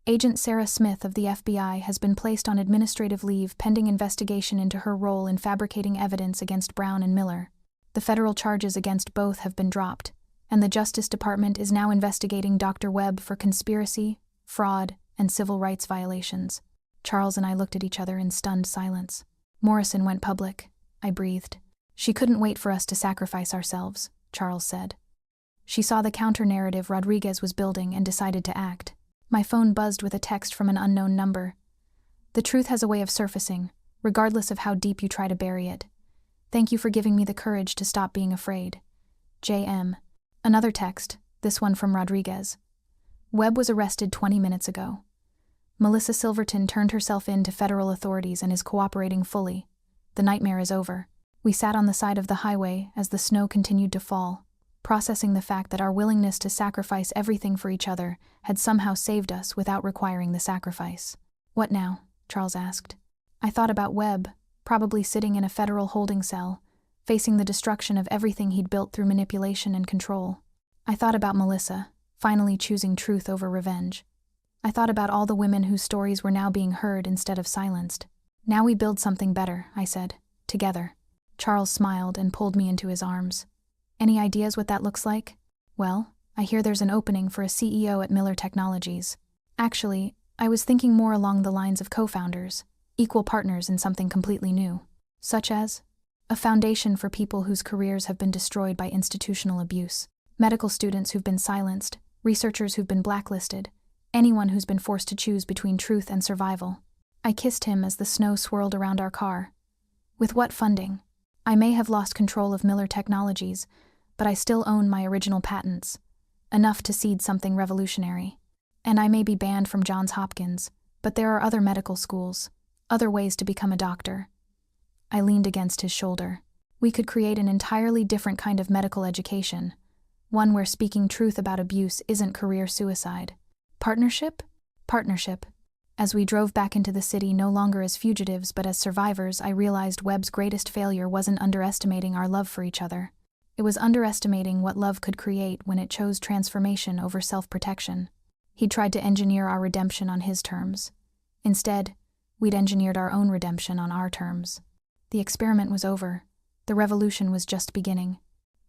S1: "Agent Sarah Smith of the FBI has been placed on administrative leave pending investigation into her role in fabricating evidence against Brown and Miller. The federal charges against both have been dropped, and the Justice Department is now investigating Dr. Webb for conspiracy, fraud, and civil rights violations." Charles and I looked at each other in stunned silence. "Morrison went public," I breathed. "She couldn't wait for us to sacrifice ourselves," Charles said. "She saw the counter-narrative Rodriguez was building and decided to act." My phone buzzed with a text from an unknown number. "The truth has a way of surfacing, regardless of how deep you try to bury it. Thank you for giving me the courage to stop being afraid. J.M." Another text, this one from Rodriguez. "Webb was arrested 20 minutes ago. Melissa Silverton turned herself in to federal authorities and is cooperating fully. The nightmare is over." We sat on the side of the highway as the snow continued to fall, processing the fact that our willingness to sacrifice everything for each other had somehow saved us without requiring the sacrifice. "What now?" Charles asked. I thought about Webb, probably sitting in a federal holding cell, facing the destruction of everything he'd built through manipulation and control. I thought about Melissa, finally choosing truth over revenge. I thought about all the women whose stories were now being heard instead of silenced. "Now we build something better," I said, "together." Charles smiled and pulled me into his arms. "Any ideas what that looks like?" "Well, I hear there's an opening for a CEO at Miller Technologies. Actually, I was thinking more along the lines of co-founders, equal partners in something completely new. Such as a foundation for people whose careers have been destroyed by institutional abuse, medical students who've been silenced, researchers who've been blacklisted, anyone who's been forced to choose between truth and survival." I kissed him as the snow swirled around our car. "With what funding? I may have lost control of Miller Technologies, but I still own my original patents, enough to seed something revolutionary. And I may be banned from Johns Hopkins, but there are other medical schools, other ways to become a doctor. I leaned against his shoulder. We could create an entirely different kind of medical education, one where speaking truth about abuse isn't career suicide. Partnership? Partnership. As we drove back into the city no longer as fugitives but as survivors, I realized Webb's greatest failure wasn't underestimating our love for each other. It was underestimating what love could create when it chose transformation over self-protection. He tried to engineer our redemption on his terms. Instead, we'd engineered our own redemption on our terms. The experiment was over. The revolution was just beginning.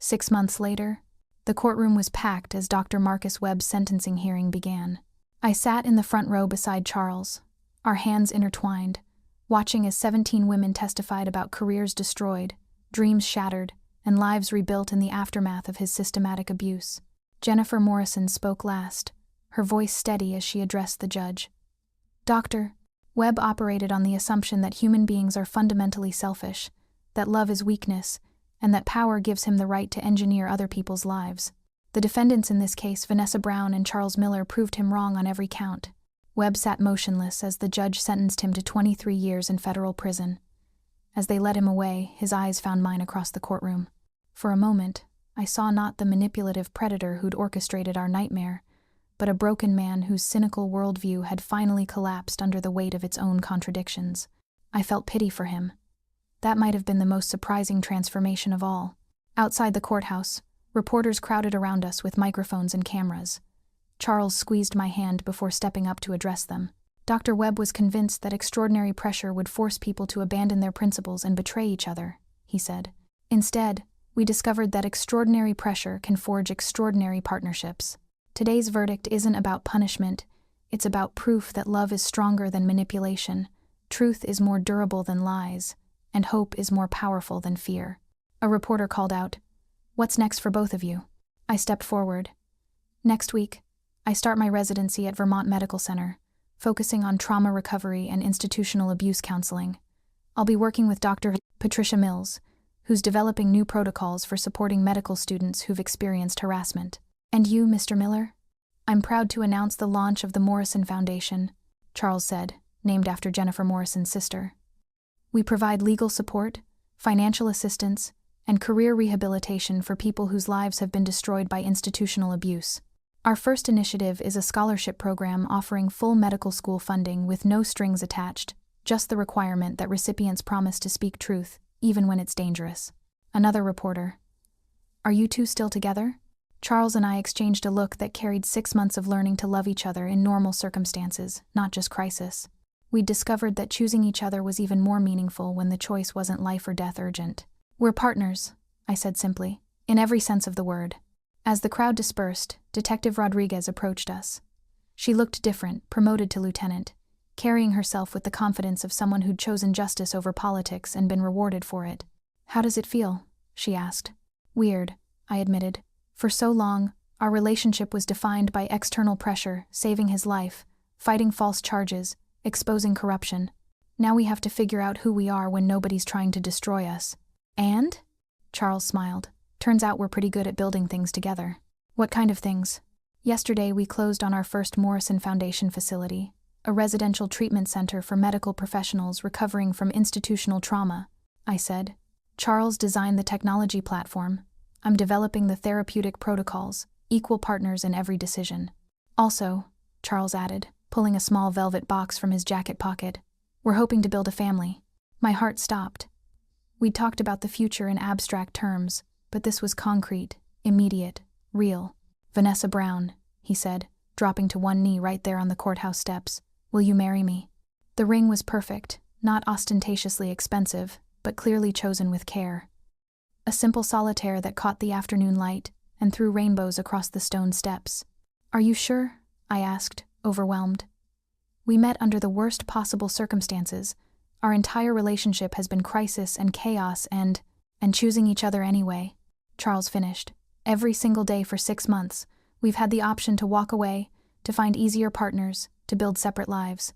S1: 6 months later, the courtroom was packed as Dr. Marcus Webb's sentencing hearing began. I sat in the front row beside Charles, our hands intertwined, watching as 17 women testified about careers destroyed, dreams shattered, and lives rebuilt in the aftermath of his systematic abuse. Jennifer Morrison spoke last, her voice steady as she addressed the judge. Dr. Webb operated on the assumption that human beings are fundamentally selfish, that love is weakness, and that power gives him the right to engineer other people's lives. The defendants in this case, Vanessa Brown and Charles Miller, proved him wrong on every count. Webb sat motionless as the judge sentenced him to 23 years in federal prison. As they led him away, his eyes found mine across the courtroom. For a moment, I saw not the manipulative predator who'd orchestrated our nightmare, but a broken man whose cynical worldview had finally collapsed under the weight of its own contradictions. I felt pity for him. That might have been the most surprising transformation of all. Outside the courthouse, reporters crowded around us with microphones and cameras. Charles squeezed my hand before stepping up to address them. Dr. Webb was convinced that extraordinary pressure would force people to abandon their principles and betray each other, he said. Instead, we discovered that extraordinary pressure can forge extraordinary partnerships. Today's verdict isn't about punishment, it's about proof that love is stronger than manipulation, truth is more durable than lies, and hope is more powerful than fear. A reporter called out, "What's next for both of you?" I stepped forward. Next week, I start my residency at Vermont Medical Center, focusing on trauma recovery and institutional abuse counseling. I'll be working with Dr. Patricia Mills, who's developing new protocols for supporting medical students who've experienced harassment. And you, Mr. Miller? I'm proud to announce the launch of the Morrison Foundation, Charles said, named after Jennifer Morrison's sister. We provide legal support, financial assistance, and career rehabilitation for people whose lives have been destroyed by institutional abuse. Our first initiative is a scholarship program offering full medical school funding with no strings attached, just the requirement that recipients promise to speak truth, even when it's dangerous. Another reporter. Are you two still together? Charles and I exchanged a look that carried 6 months of learning to love each other in normal circumstances, not just crisis. We'd discovered that choosing each other was even more meaningful when the choice wasn't life or death urgent. We're partners, I said simply, in every sense of the word. As the crowd dispersed, Detective Rodriguez approached us. She looked different, promoted to lieutenant, carrying herself with the confidence of someone who'd chosen justice over politics and been rewarded for it. How does it feel? She asked. Weird, I admitted. For so long, our relationship was defined by external pressure, saving his life, fighting false charges, exposing corruption. Now we have to figure out who we are when nobody's trying to destroy us. And? Charles smiled. Turns out we're pretty good at building things together. What kind of things? Yesterday we closed on our first Morrison Foundation facility, a residential treatment center for medical professionals recovering from institutional trauma, I said. Charles designed the technology platform. I'm developing the therapeutic protocols, equal partners in every decision. Also, Charles added, pulling a small velvet box from his jacket pocket, we're hoping to build a family. My heart stopped. We'd talked about the future in abstract terms, but this was concrete, immediate, real. Vanessa Brown, he said, dropping to one knee right there on the courthouse steps. Will you marry me? The ring was perfect, not ostentatiously expensive, but clearly chosen with care. A simple solitaire that caught the afternoon light and threw rainbows across the stone steps. Are you sure? I asked, overwhelmed. We met under the worst possible circumstances. Our entire relationship has been crisis and chaos and choosing each other anyway. Charles finished. Every single day for 6 months, we've had the option to walk away, to find easier partners, to build separate lives.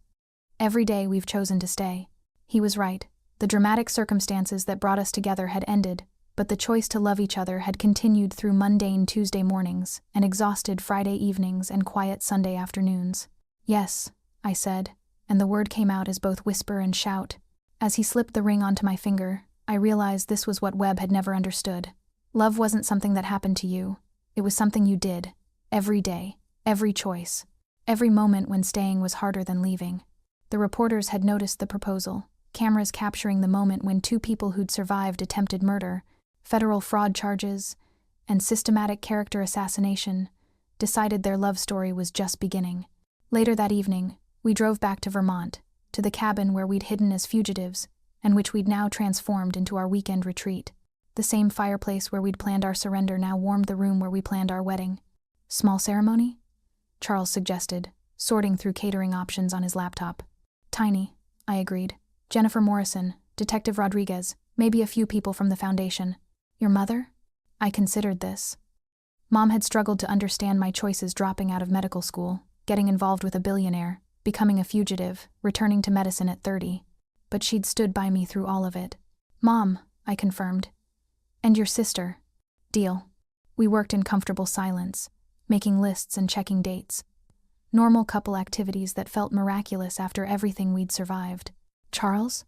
S1: Every day we've chosen to stay. He was right. The dramatic circumstances that brought us together had ended, but the choice to love each other had continued through mundane Tuesday mornings and exhausted Friday evenings and quiet Sunday afternoons. "Yes," I said, and the word came out as both whisper and shout. As he slipped the ring onto my finger, I realized this was what Webb had never understood. Love wasn't something that happened to you. It was something you did. Every day. Every choice. Every moment when staying was harder than leaving. The reporters had noticed the proposal, cameras capturing the moment when two people who'd survived attempted murder, federal fraud charges, and systematic character assassination, decided their love story was just beginning. Later that evening, we drove back to Vermont, to the cabin where we'd hidden as fugitives, and which we'd now transformed into our weekend retreat. The same fireplace where we'd planned our surrender now warmed the room where we planned our wedding. "Small ceremony?" Charles suggested, sorting through catering options on his laptop. "Tiny," I agreed. "Jennifer Morrison, Detective Rodriguez, maybe a few people from the foundation." "Your mother?" I considered this. Mom had struggled to understand my choices, dropping out of medical school, getting involved with a billionaire, becoming a fugitive, returning to medicine at 30. But she'd stood by me through all of it. "Mom," I confirmed. "And your sister." "Deal." We worked in comfortable silence, making lists and checking dates. Normal couple activities that felt miraculous after everything we'd survived. "Charles?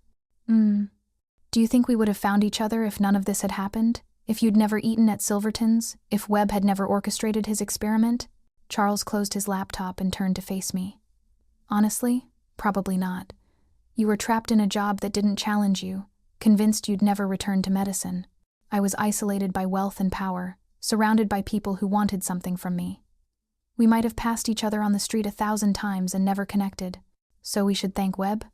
S1: Do you think we would have found each other if none of this had happened? If you'd never eaten at Silverton's? If Webb had never orchestrated his experiment?" Charles closed his laptop and turned to face me. "Honestly, probably not. You were trapped in a job that didn't challenge you, convinced you'd never return to medicine. I was isolated by wealth and power, surrounded by people who wanted something from me. We might have passed each other on the street 1,000 times and never connected. So we should thank Webb?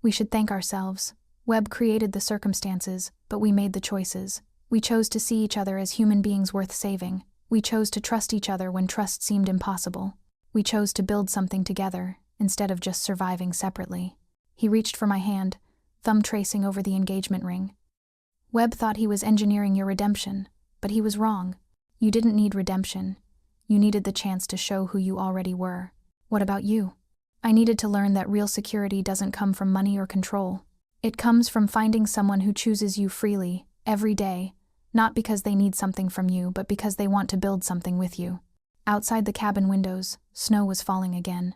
S1: We should thank ourselves. Webb created the circumstances, but we made the choices. We chose to see each other as human beings worth saving. We chose to trust each other when trust seemed impossible. We chose to build something together, instead of just surviving separately." He reached for my hand, thumb tracing over the engagement ring. "Webb thought he was engineering your redemption, but he was wrong. You didn't need redemption. You needed the chance to show who you already were. What about you?" "I needed to learn that real security doesn't come from money or control. It comes from finding someone who chooses you freely, every day, not because they need something from you, but because they want to build something with you." Outside the cabin windows, snow was falling again.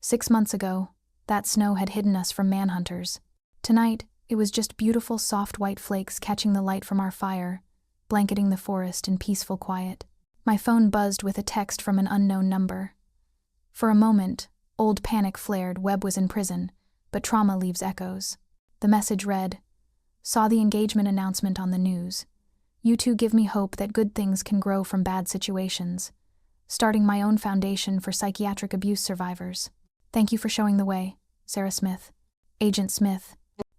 S1: 6 months ago, that snow had hidden us from manhunters. Tonight, it was just beautiful soft white flakes catching the light from our fire, blanketing the forest in peaceful quiet. My phone buzzed with a text from an unknown number. For a moment, old panic flared. Webb was in prison, but trauma leaves echoes. The message read, "Saw the engagement announcement on the news. You two give me hope that good things can grow from bad situations. Starting my own foundation for psychiatric abuse survivors. Thank you for showing the way, Sarah Smith." Agent Smith,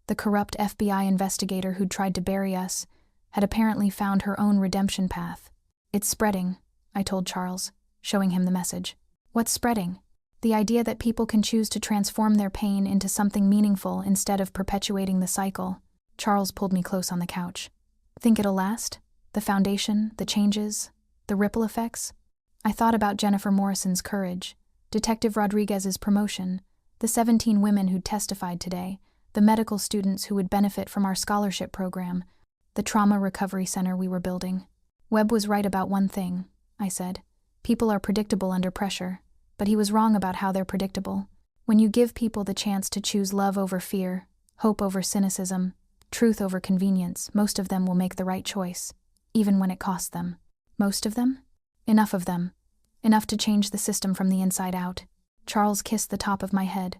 S1: the corrupt FBI investigator who'd tried to bury us, had apparently found her own redemption path. "It's spreading," I told Charles, showing him the message. "What's spreading?" "The idea that people can choose to transform their pain into something meaningful instead of perpetuating the cycle." Charles pulled me close on the couch. "Think it'll last? The foundation, the changes, the ripple effects?" I thought about Jennifer Morrison's courage, Detective Rodriguez's promotion, the 17 women who'd testified today, the medical students who would benefit from our scholarship program, the trauma recovery center we were building. "Webb was right about one thing," I said. "People are predictable under pressure, but he was wrong about how they're predictable. When you give people the chance to choose love over fear, hope over cynicism, truth over convenience, most of them will make the right choice, even when it costs them." "Most of them?" "Enough of them. Enough to change the system from the inside out." Charles kissed the top of my head.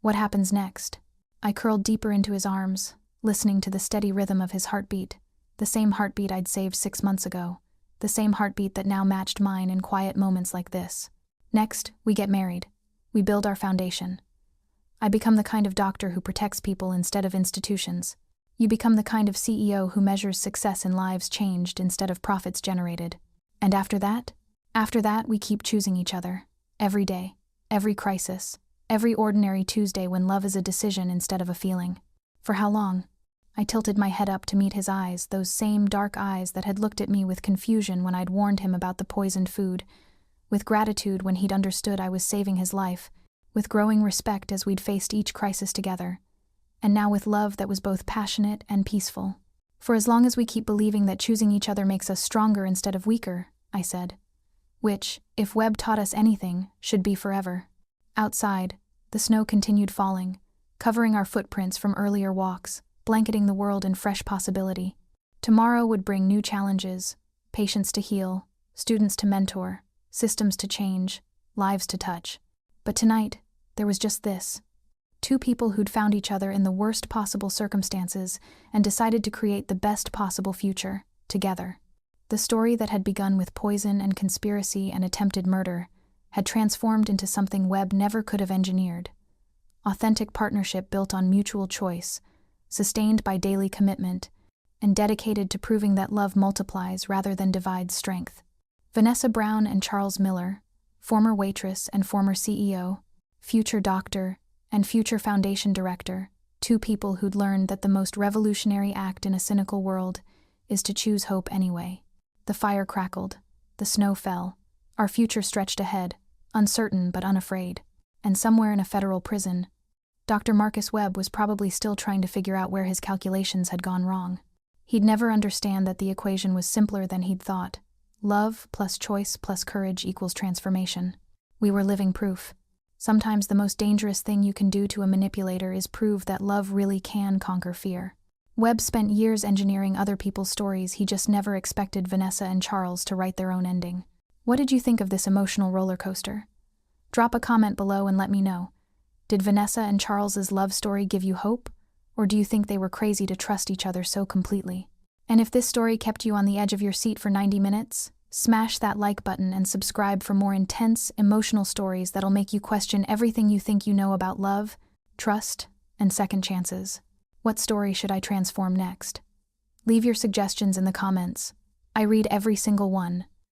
S1: "What happens next?" I curled deeper into his arms, listening to the steady rhythm of his heartbeat, the same heartbeat I'd saved 6 months ago, the same heartbeat that now matched mine in quiet moments like this. "Next, we get married. We build our foundation. I become the kind of doctor who protects people instead of institutions. You become the kind of CEO who measures success in lives changed instead of profits generated. And after that? After that, we keep choosing each other. Every day, every crisis, every ordinary Tuesday when love is a decision instead of a feeling." "For how long?" I tilted my head up to meet his eyes, those same dark eyes that had looked at me with confusion when I'd warned him about the poisoned food, with gratitude when he'd understood I was saving his life, with growing respect as we'd faced each crisis together, and now with love that was both passionate and peaceful. For as long as we keep believing that choosing each other makes us stronger instead of weaker, I said. Which, if web taught us anything, should be forever. Outside, the snow continued falling, covering our footprints from earlier walks, blanketing the world in fresh possibility. Tomorrow would bring new challenges, patients to heal, students to mentor, systems to change, lives to touch. But tonight, there was just this. Two people who'd found each other in the worst possible circumstances and decided to create the best possible future, together. The story that had begun with poison and conspiracy and attempted murder had transformed into something Webb never could have engineered. Authentic partnership built on mutual choice, sustained by daily commitment, and dedicated to proving that love multiplies rather than divides strength. Vanessa Brown and Charles Miller, former Waitress and former CEO, future doctor, and future foundation director, two people who'd learned that the most revolutionary act in a cynical world is to choose hope anyway. The fire crackled, the snow fell, our future stretched ahead, uncertain but unafraid. And somewhere in a federal prison, Dr. Marcus Webb was probably still trying to figure out where his calculations had gone wrong. He'd never understand that the equation was simpler than he'd thought. Love plus choice plus courage equals transformation. We were living proof. Sometimes the most dangerous thing you can do to a manipulator is prove that love really can conquer fear. Webb spent years engineering other people's stories. He just never expected Vanessa and Charles to write their own ending. What did you think of this emotional roller coaster? Drop a comment below and let me know. Did Vanessa and Charles's love story give you hope? Or do you think they were crazy to trust each other so completely? And if this story kept you on the edge of your seat for 90 minutes, smash that like button and subscribe for more intense, emotional stories that'll make you question everything you think you know about love, trust, and second chances. What story should I transform next? Leave your suggestions in the comments. I read every single one,